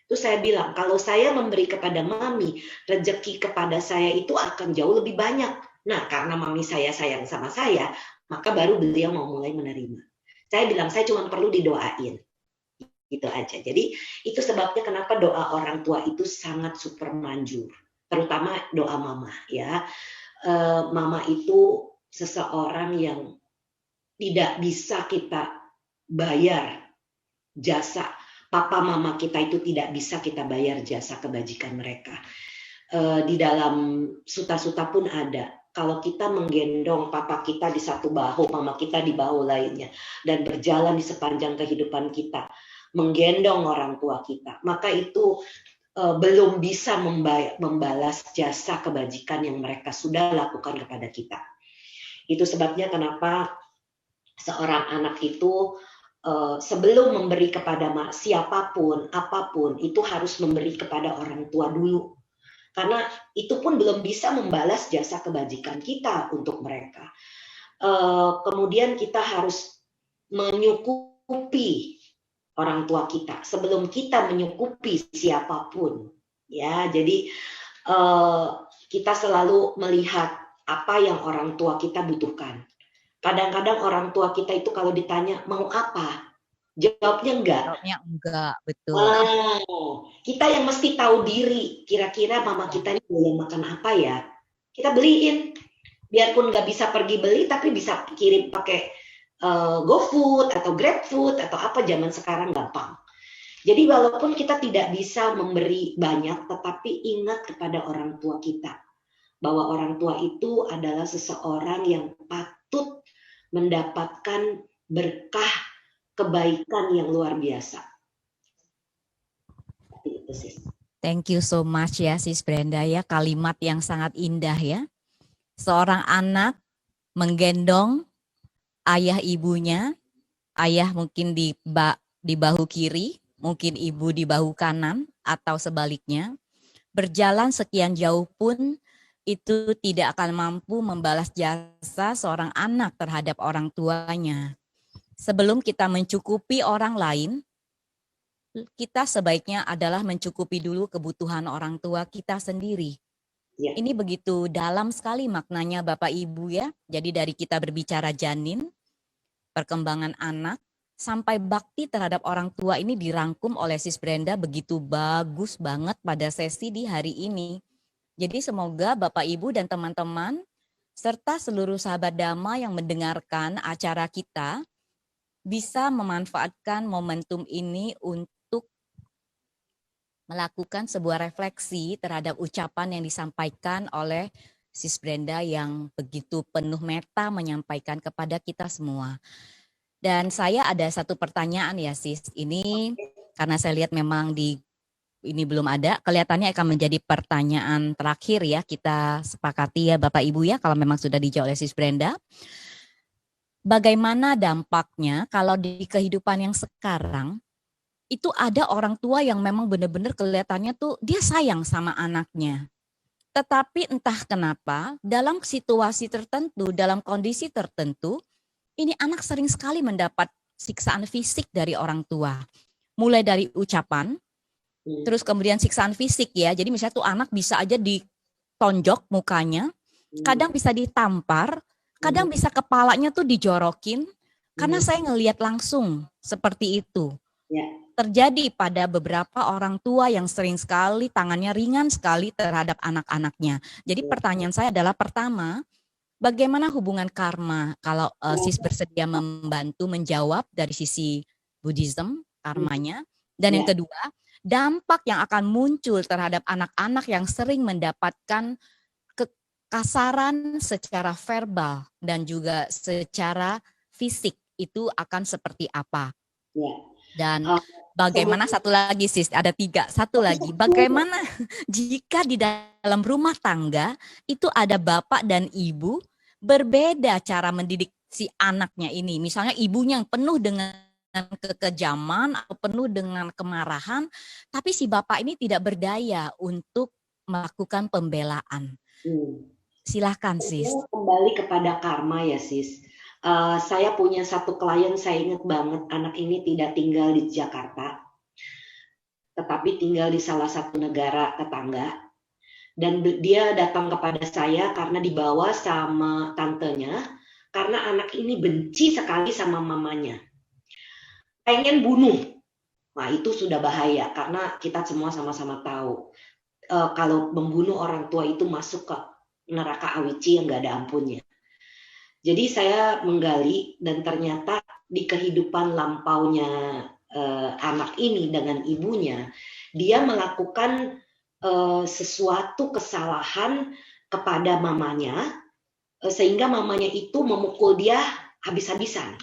Terus saya bilang, kalau saya memberi kepada mami, rezeki kepada saya itu akan jauh lebih banyak. Nah, karena mami saya sayang sama saya, maka baru beliau mau mulai menerima. Saya bilang, saya cuma perlu didoain. Gitu aja. Jadi itu sebabnya kenapa doa orang tua itu sangat super manjur, terutama doa mama ya. Mama itu seseorang yang tidak bisa kita bayar jasa. Papa mama kita itu tidak bisa kita bayar jasa kebajikan mereka. Di dalam suta-suta pun ada. Kalau kita menggendong papa kita di satu bahu, mama kita di bahu lainnya, dan berjalan di sepanjang kehidupan kita, menggendong orang tua kita, maka itu belum bisa membalas jasa kebajikan yang mereka sudah lakukan kepada kita. Itu sebabnya kenapa seorang anak itu sebelum memberi kepada siapapun, apapun, itu harus memberi kepada orang tua dulu. Karena itu pun belum bisa membalas jasa kebajikan kita untuk mereka. Kemudian kita harus menyukupi orang tua kita sebelum kita menyukupi siapapun. Ya, jadi kita selalu melihat apa yang orang tua kita butuhkan. Kadang-kadang orang tua kita itu kalau ditanya mau apa, jawabnya enggak. Jawabnya enggak, betul. Wow, kita yang mesti tahu diri. Kira-kira mama kita ini boleh makan apa ya? Kita beliin. Biarpun nggak bisa pergi beli, tapi bisa kirim pakai GoFood atau GrabFood atau apa, zaman sekarang gampang. Jadi walaupun kita tidak bisa memberi banyak, tetapi ingat kepada orang tua kita. Bahwa orang tua itu adalah seseorang yang patut mendapatkan berkah kebaikan yang luar biasa. Itu sih. Thank you so much ya Sis Brenda ya, kalimat yang sangat indah ya. Seorang anak menggendong ayah ibunya, ayah mungkin di bahu kiri, mungkin ibu di bahu kanan atau sebaliknya. Berjalan sekian jauh pun itu tidak akan mampu membalas jasa seorang anak terhadap orang tuanya. Sebelum kita mencukupi orang lain, kita sebaiknya adalah mencukupi dulu kebutuhan orang tua kita sendiri. Ya. Ini begitu dalam sekali maknanya Bapak Ibu ya. Jadi dari kita berbicara janin, perkembangan anak, sampai bakti terhadap orang tua ini dirangkum oleh Sis Brenda begitu bagus banget pada sesi di hari ini. Jadi semoga Bapak Ibu dan teman-teman serta seluruh sahabat Dhamma yang mendengarkan acara kita bisa memanfaatkan momentum ini untuk melakukan sebuah refleksi terhadap ucapan yang disampaikan oleh Sis Brenda yang begitu penuh meta menyampaikan kepada kita semua. Dan saya ada satu pertanyaan ya Sis, ini karena saya lihat memang ini belum ada, kelihatannya akan menjadi pertanyaan terakhir ya, kita sepakati ya Bapak Ibu ya, kalau memang sudah dijawab oleh Sis Brenda. Bagaimana dampaknya kalau di kehidupan yang sekarang, itu ada orang tua yang memang benar-benar kelihatannya tuh dia sayang sama anaknya. Tetapi entah kenapa dalam situasi tertentu, dalam kondisi tertentu, ini anak sering sekali mendapat siksaan fisik dari orang tua. Mulai dari ucapan, terus kemudian siksaan fisik ya. Jadi misalnya tuh anak bisa aja ditonjok mukanya, kadang bisa ditampar, kadang bisa kepalanya tuh dijorokin. Karena saya ngelihat langsung seperti itu. Ya. Terjadi pada beberapa orang tua yang sering sekali tangannya ringan sekali terhadap anak-anaknya. Jadi pertanyaan saya adalah pertama, bagaimana hubungan karma kalau Sis bersedia membantu menjawab dari sisi Buddhism karmanya. Dan yang kedua, dampak yang akan muncul terhadap anak-anak yang sering mendapatkan kekasaran secara verbal dan juga secara fisik itu akan seperti apa. Dan bagaimana satu lagi Sis, ada 3, satu lagi, bagaimana jika di dalam rumah tangga itu ada bapak dan ibu berbeda cara mendidik si anaknya ini. Misalnya ibunya yang penuh dengan kekejaman atau penuh dengan kemarahan, tapi si bapak ini tidak berdaya untuk melakukan pembelaan. Silahkan Sis. Kembali kepada karma ya Sis. Saya punya satu klien, saya ingat banget, anak ini tidak tinggal di Jakarta, tetapi tinggal di salah satu negara tetangga. Dan dia datang kepada saya karena dibawa sama tantenya, karena anak ini benci sekali sama mamanya. Pengen bunuh Nah, itu sudah bahaya karena kita semua sama-sama tahu kalau membunuh orang tua itu masuk ke neraka awici yang nggak ada ampunnya. Jadi saya menggali dan ternyata di kehidupan lampaunya anak ini dengan ibunya, dia melakukan sesuatu kesalahan kepada mamanya sehingga mamanya itu memukul dia habis-habisan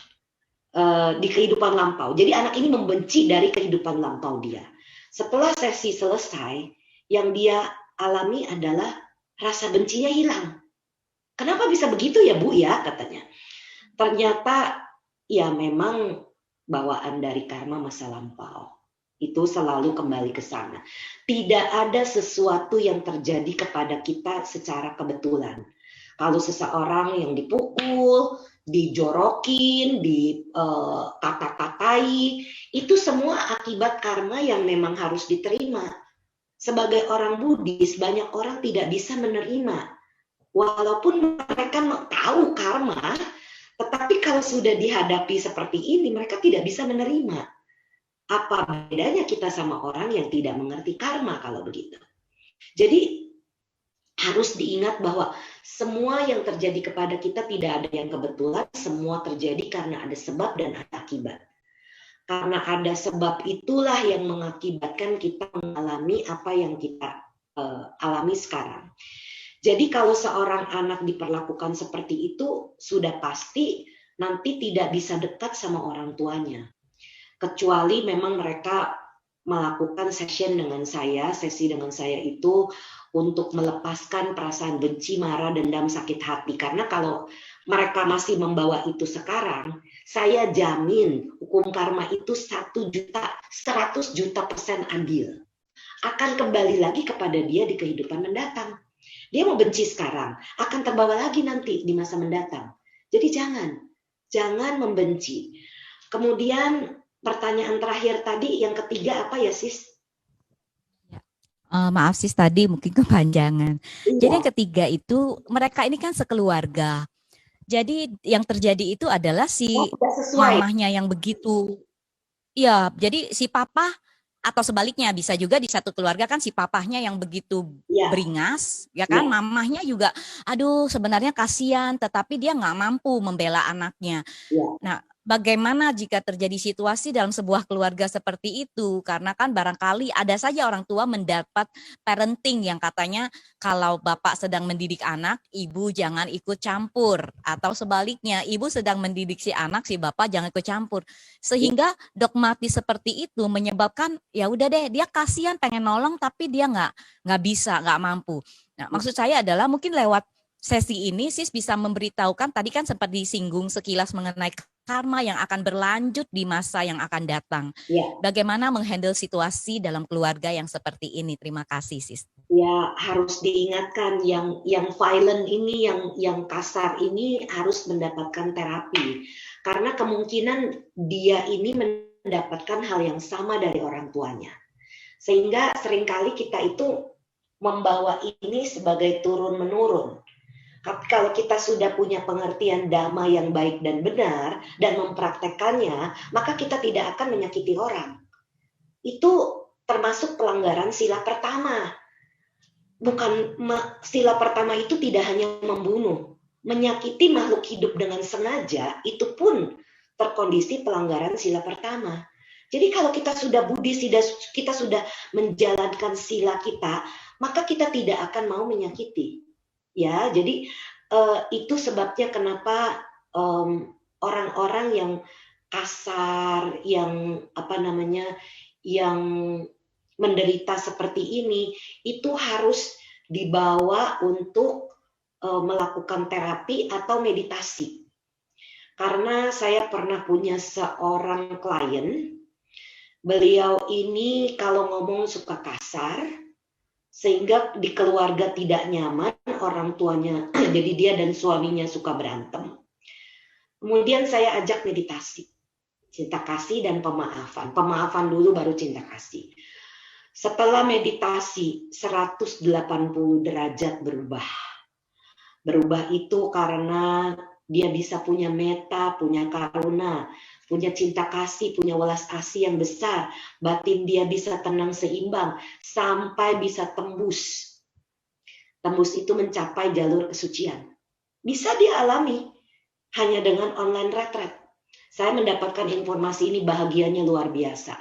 di kehidupan lampau. Jadi anak ini membenci dari kehidupan lampau dia. Setelah sesi selesai, yang dia alami adalah rasa bencinya hilang. Kenapa bisa begitu ya Bu ya, katanya. Ternyata ya memang bawaan dari karma masa lampau. Itu selalu kembali ke sana. Tidak ada sesuatu yang terjadi kepada kita secara kebetulan. Kalau seseorang yang dipukul, dijorokin, dikata-katai, itu semua akibat karma yang memang harus diterima. Sebagai orang Buddhis, banyak orang tidak bisa menerima. Walaupun mereka tahu karma, tetapi kalau sudah dihadapi seperti ini, mereka tidak bisa menerima. Apa bedanya kita sama orang yang tidak mengerti karma kalau begitu? Jadi harus diingat bahwa semua yang terjadi kepada kita tidak ada yang kebetulan, semua terjadi karena ada sebab dan ada akibat. Karena ada sebab itulah yang mengakibatkan kita mengalami apa yang kita alami sekarang. Jadi kalau seorang anak diperlakukan seperti itu, sudah pasti nanti tidak bisa dekat sama orang tuanya. Kecuali memang mereka melakukan sesi dengan saya itu untuk melepaskan perasaan benci, marah, dendam, sakit hati. Karena kalau mereka masih membawa itu sekarang, saya jamin hukum karma itu 100 juta% adil. Akan kembali lagi kepada dia di kehidupan mendatang. Dia mau benci sekarang, akan terbawa lagi nanti di masa mendatang. Jadi jangan membenci. Kemudian pertanyaan terakhir tadi, yang ketiga apa ya Sis? Maaf Sis, tadi mungkin kepanjangan. Iya. Jadi yang ketiga itu mereka ini kan sekeluarga. Jadi yang terjadi itu adalah si mamahnya yang begitu. Iya, jadi si papa atau sebaliknya bisa juga di satu keluarga kan si papahnya yang begitu beringas, ya kan, mamahnya juga, aduh sebenarnya kasihan, tetapi dia nggak mampu membela anaknya. Nah, bagaimana jika terjadi situasi dalam sebuah keluarga seperti itu? Karena kan barangkali ada saja orang tua mendapat parenting yang katanya kalau bapak sedang mendidik anak, ibu jangan ikut campur. Atau sebaliknya, ibu sedang mendidik si anak, si bapak jangan ikut campur. Sehingga dogmatis seperti itu menyebabkan ya udah deh, dia kasihan pengen nolong tapi dia nggak bisa, nggak mampu. Nah, maksud saya adalah mungkin lewat sesi ini Sis bisa memberitahukan, tadi kan sempat disinggung sekilas mengenai karma yang akan berlanjut di masa yang akan datang. Bagaimana menghandle situasi dalam keluarga yang seperti ini? Terima kasih Sis. Ya, harus diingatkan yang violent ini, yang kasar ini harus mendapatkan terapi. Karena kemungkinan dia ini mendapatkan hal yang sama dari orang tuanya. Sehingga seringkali kita itu membawa ini sebagai turun-menurun. Kalau kita sudah punya pengertian dhamma yang baik dan benar dan mempraktekkannya, maka kita tidak akan menyakiti orang. Itu termasuk pelanggaran sila pertama. Sila pertama itu tidak hanya membunuh, menyakiti makhluk hidup dengan sengaja, itu pun terkondisi pelanggaran sila pertama. Jadi kalau kita sudah Buddhis, kita sudah menjalankan sila kita, maka kita tidak akan mau menyakiti. Ya, jadi itu sebabnya kenapa orang-orang yang kasar, yang yang menderita seperti ini, itu harus dibawa untuk melakukan terapi atau meditasi. Karena saya pernah punya seorang klien, beliau ini kalau ngomong suka kasar, sehingga di keluarga tidak nyaman, orang tuanya, jadi dia dan suaminya suka berantem. Kemudian saya ajak meditasi, cinta kasih dan pemaafan. Pemaafan dulu baru cinta kasih. Setelah meditasi 180 derajat berubah. Berubah itu karena dia bisa punya metta, punya karuna, punya cinta kasih, punya welas asih yang besar, batin dia bisa tenang seimbang, sampai bisa tembus. Tembus itu mencapai jalur kesucian. Bisa dia alami hanya dengan online retreat. Saya mendapatkan informasi ini bahagianya luar biasa.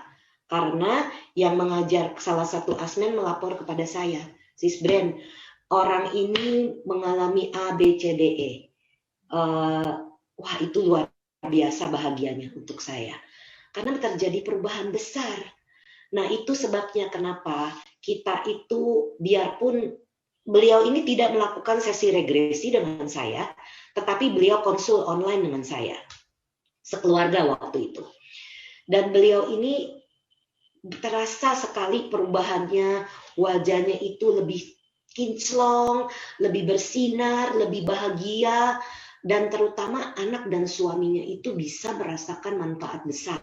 Karena yang mengajar salah satu asmen melapor kepada saya, Sis Brand, orang ini mengalami A, B, C, D, E. Wah, itu luar biasa bahagianya untuk saya. Karena terjadi perubahan besar. Nah, itu sebabnya kenapa kita itu, biarpun beliau ini tidak melakukan sesi regresi dengan saya, tetapi beliau konsul online dengan saya. Sekeluarga waktu itu. Dan beliau ini terasa sekali perubahannya, wajahnya itu lebih kinclong, lebih bersinar, lebih bahagia, dan terutama anak dan suaminya itu bisa merasakan manfaat besar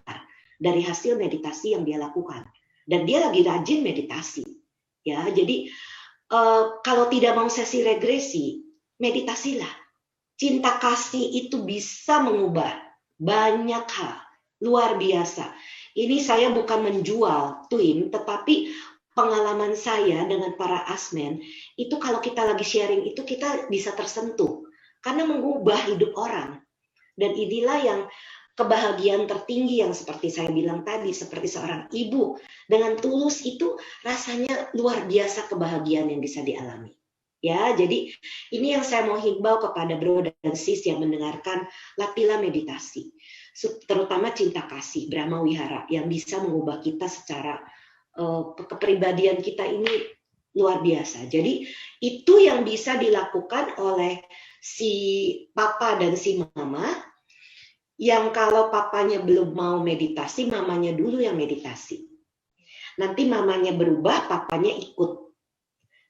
dari hasil meditasi yang dia lakukan. Dan dia lagi rajin meditasi. Ya, jadi kalau tidak mau sesi regresi, meditasilah. Cinta kasih itu bisa mengubah banyak hal, luar biasa. Ini saya bukan menjual Twin, tetapi pengalaman saya dengan para asmen, itu kalau kita lagi sharing itu kita bisa tersentuh. Karena mengubah hidup orang. Dan inilah yang kebahagiaan tertinggi yang seperti saya bilang tadi, seperti seorang ibu. Dengan tulus itu rasanya luar biasa kebahagiaan yang bisa dialami. Ya, jadi ini yang saya mau himbau kepada bro dan sis yang mendengarkan, latihlah meditasi. Terutama cinta kasih, Brahma Wihara, yang bisa mengubah kita secara kepribadian kita ini luar biasa. Jadi itu yang bisa dilakukan oleh si papa dan si mama, yang kalau papanya belum mau meditasi, mamanya dulu yang meditasi. Nanti mamanya berubah, papanya ikut.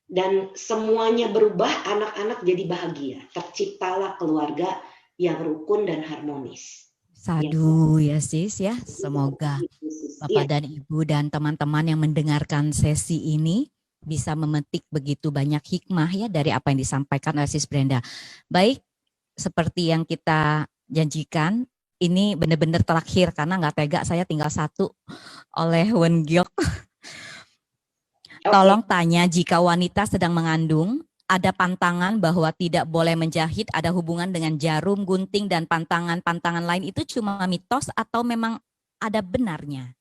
Dan semuanya berubah, anak-anak jadi bahagia. Terciptalah keluarga yang rukun dan harmonis. Sadu ya sis ya, semoga Bapak dan Ibu dan teman-teman yang mendengarkan sesi ini bisa memetik begitu banyak hikmah ya dari apa yang disampaikan oleh Sis Brenda. Baik, seperti yang kita janjikan, ini benar-benar terakhir karena nggak tega saya tinggal satu oleh Wen Gyok. Tolong tanya, jika wanita sedang mengandung, ada pantangan bahwa tidak boleh menjahit, ada hubungan dengan jarum, gunting, dan pantangan-pantangan lain, itu cuma mitos atau memang ada benarnya?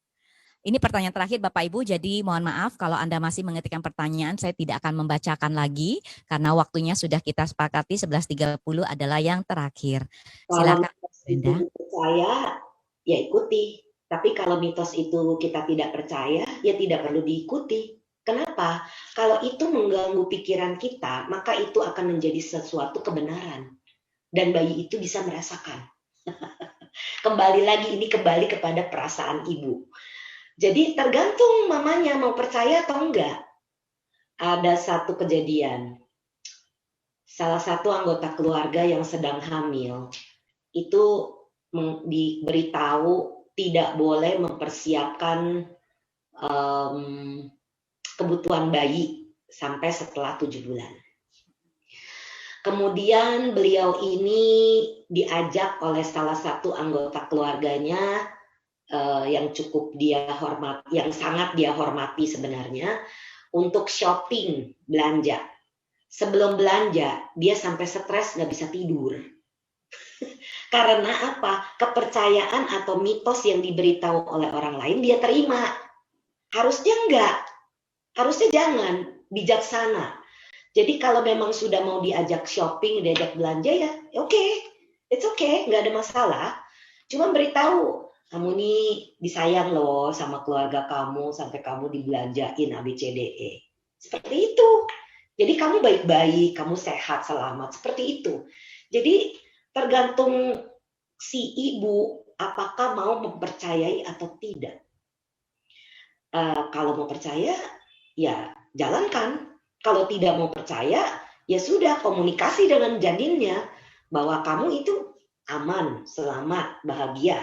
Ini pertanyaan terakhir Bapak Ibu, jadi mohon maaf kalau Anda masih mengetikkan pertanyaan, saya tidak akan membacakan lagi karena waktunya sudah kita sepakati 11.30 adalah yang terakhir. Silakan Brenda. Percaya, ya ikuti. Tapi kalau mitos itu kita tidak percaya, ya tidak perlu diikuti. Kenapa? Kalau itu mengganggu pikiran kita, maka itu akan menjadi sesuatu kebenaran. Dan bayi itu bisa merasakan. Kembali lagi, ini kembali kepada perasaan ibu. Jadi tergantung mamanya mau percaya atau enggak. Ada satu kejadian. Salah satu anggota keluarga yang sedang hamil, itu diberitahu tidak boleh mempersiapkan kebutuhan bayi sampai setelah 7 bulan. Kemudian beliau ini diajak oleh salah satu anggota keluarganya yang cukup dia hormati, yang sangat dia hormati sebenarnya, untuk shopping, belanja. Sebelum belanja, dia sampai stres nggak bisa tidur. Karena apa? Kepercayaan atau mitos yang diberitahu oleh orang lain dia terima. Harusnya enggak. Harusnya jangan, bijaksana. Jadi kalau memang sudah mau diajak shopping, diajak belanja ya oke. It's okay, nggak ada masalah. Cuma beritahu, kamu nih disayang loh sama keluarga kamu sampai kamu dibelanjain ABCDE. Seperti itu. Jadi kamu baik-baik, kamu sehat, selamat. Seperti itu. Jadi tergantung si ibu apakah mau mempercayai atau tidak. Kalau mau percaya, ya jalankan. Kalau tidak mau percaya, ya sudah komunikasi dengan janinnya bahwa kamu itu aman, selamat, bahagia,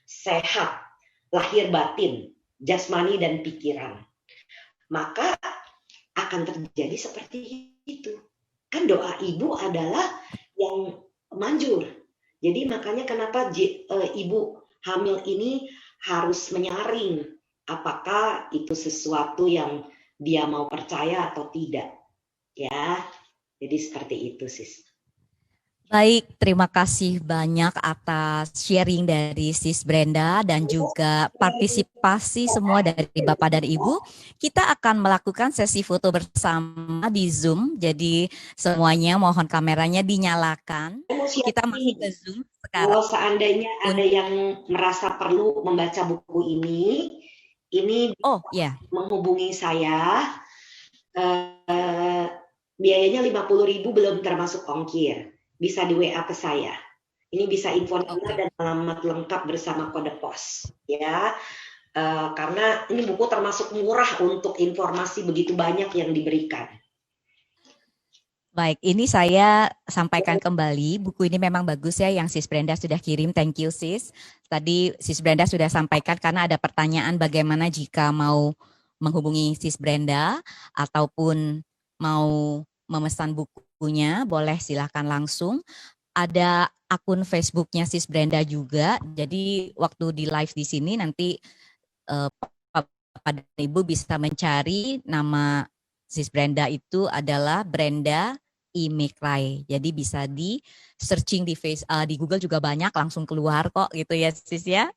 sehat, lahir batin, jasmani dan pikiran. Maka akan terjadi seperti itu. Kan doa ibu adalah yang manjur. Jadi makanya kenapa ibu hamil ini harus menyaring apakah itu sesuatu yang dia mau percaya atau tidak, ya. Jadi seperti itu, Sis. Baik, terima kasih banyak atas sharing dari Sis Brenda dan juga partisipasi semua dari Bapak dan Ibu. Kita akan melakukan sesi foto bersama di Zoom, jadi semuanya mohon kameranya dinyalakan. Saya mau share Kita masuk ini. ke Zoom Kalau sekarang. seandainya ada yang merasa perlu membaca buku ini Oh ya, menghubungi saya. Biayanya 50.000 belum termasuk ongkir. Bisa di WA ke saya. Ini bisa info nama oke. dan alamat lengkap bersama kode pos, ya. Karena ini buku termasuk murah untuk informasi begitu banyak yang diberikan. Baik, ini saya sampaikan kembali, buku ini memang bagus ya yang Sis Brenda sudah kirim, thank you Sis. Tadi Sis Brenda sudah sampaikan karena ada pertanyaan bagaimana jika mau menghubungi Sis Brenda ataupun mau memesan bukunya, boleh silahkan langsung. Ada akun Facebooknya Sis Brenda juga, jadi waktu di live di sini nanti Bapak dan Ibu bisa mencari nama Sis Brenda itu adalah Brenda Imekrai. Jadi bisa di searching di Google juga banyak langsung keluar kok gitu ya Sis ya.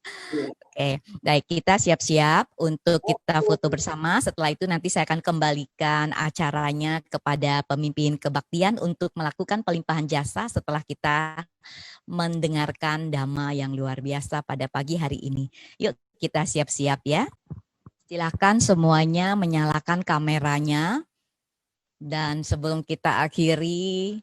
Oke, baik kita siap-siap untuk kita foto bersama. Setelah itu nanti saya akan kembalikan acaranya kepada pemimpin kebaktian untuk melakukan pelimpahan jasa setelah kita mendengarkan dhamma yang luar biasa pada pagi hari ini. Yuk kita siap-siap ya. Silakan semuanya menyalakan kameranya. Dan sebelum kita akhiri,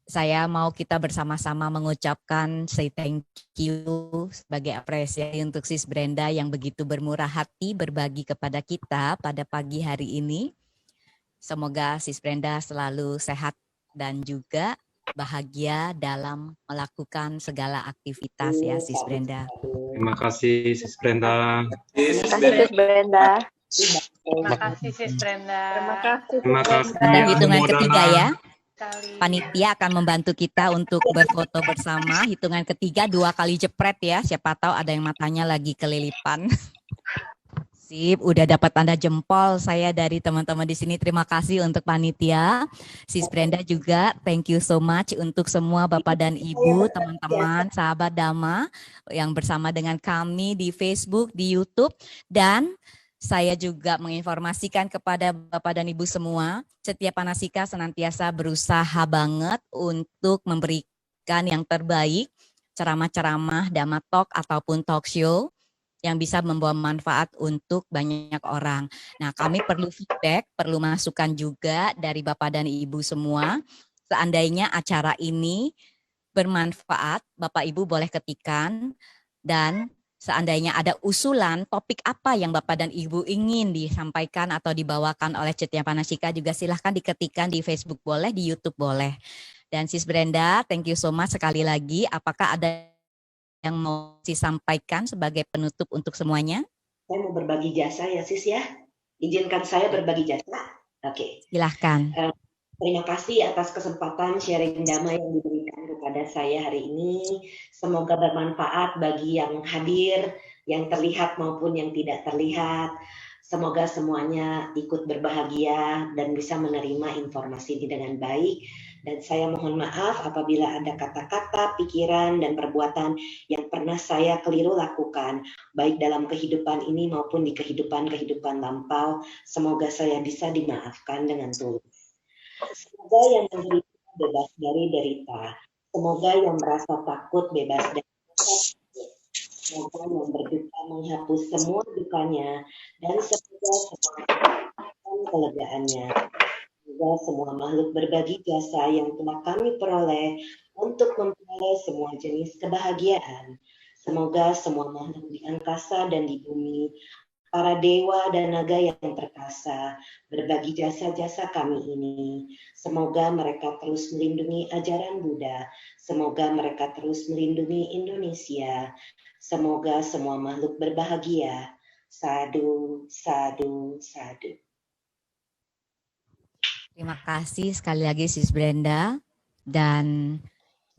saya mau kita bersama-sama mengucapkan say thank you sebagai apresiasi untuk Sis Brenda yang begitu bermurah hati berbagi kepada kita pada pagi hari ini. Semoga Sis Brenda selalu sehat dan juga bahagia dalam melakukan segala aktivitas ya Sis Brenda. Terima kasih Sis Brenda. Terima kasih Sis Brenda. Terima kasih Sis Brenda. Terima kasih. Dan hitungan Anumodana. ketiga ya. Sekali. Panitia akan membantu kita untuk berfoto bersama. Hitungan ketiga 2 kali jepret ya. Siapa tahu ada yang matanya lagi kelilipan. Sip, udah dapat tanda jempol saya dari teman-teman di sini. Terima kasih untuk panitia. Sis Brenda juga, thank you so much untuk semua Bapak dan Ibu, teman-teman, sahabat Dhamma yang bersama dengan kami di Facebook, di YouTube, dan saya juga menginformasikan kepada Bapak dan Ibu semua, setiap Panasika senantiasa berusaha banget untuk memberikan yang terbaik, ceramah-ceramah, Dhamma Talk ataupun talk show yang bisa membawa manfaat untuk banyak orang. Nah, kami perlu feedback, perlu masukan juga dari Bapak dan Ibu semua. Seandainya acara ini bermanfaat, Bapak Ibu boleh ketikkan, dan seandainya ada usulan topik apa yang Bapak dan Ibu ingin disampaikan atau dibawakan oleh Cetya Panasika juga silahkan diketikkan di Facebook boleh, di YouTube boleh. Dan Sis Brenda, thank you so much sekali lagi. Apakah ada yang mau disampaikan sebagai penutup untuk semuanya? Saya mau berbagi jasa ya Sis ya. Izinkan saya berbagi jasa. Oke. Silahkan. Terima kasih atas kesempatan sharing dhamma yang diberikan kepada saya hari ini. Semoga bermanfaat bagi yang hadir, yang terlihat maupun yang tidak terlihat. Semoga semuanya ikut berbahagia dan bisa menerima informasi ini dengan baik. Dan saya mohon maaf apabila ada kata-kata, pikiran, dan perbuatan yang pernah saya keliru lakukan, baik dalam kehidupan ini maupun di kehidupan-kehidupan lampau. Semoga saya bisa dimaafkan dengan tulus. Semoga yang menderita bebas dari derita. Semoga yang merasa takut bebas dari rasa takut. Semoga yang berduka menghapus semua dukanya. Dan semoga semua kelegaannya. Semoga semua makhluk berbagi jasa yang telah kami peroleh untuk memperoleh semua jenis kebahagiaan. Semoga semua makhluk di angkasa dan di bumi, para dewa dan naga yang perkasa, berbagi jasa-jasa kami ini. Semoga mereka terus melindungi ajaran Buddha. Semoga mereka terus melindungi Indonesia. Semoga semua makhluk berbahagia. Sadu, sadu, sadu. Terima kasih sekali lagi Sis Brenda. Dan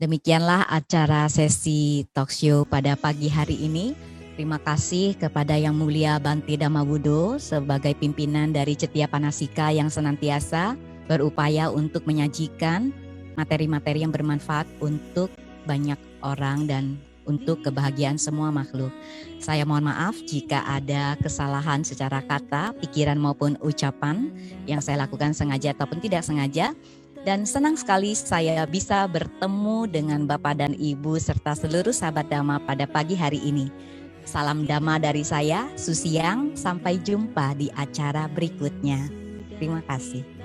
Demikianlah acara sesi talk show pada pagi hari ini. Terima kasih kepada Yang Mulia Bante Dhamawudo sebagai pimpinan dari Cetia Panasika yang senantiasa berupaya untuk menyajikan materi-materi yang bermanfaat untuk banyak orang dan untuk kebahagiaan semua makhluk. Saya mohon maaf jika ada kesalahan secara kata, pikiran maupun ucapan yang saya lakukan sengaja ataupun tidak sengaja. Dan senang sekali saya bisa bertemu dengan Bapak dan Ibu serta seluruh sahabat Dhamma pada pagi hari ini. Salam Dhamma dari saya, Susiang. Sampai jumpa di acara berikutnya. Terima kasih.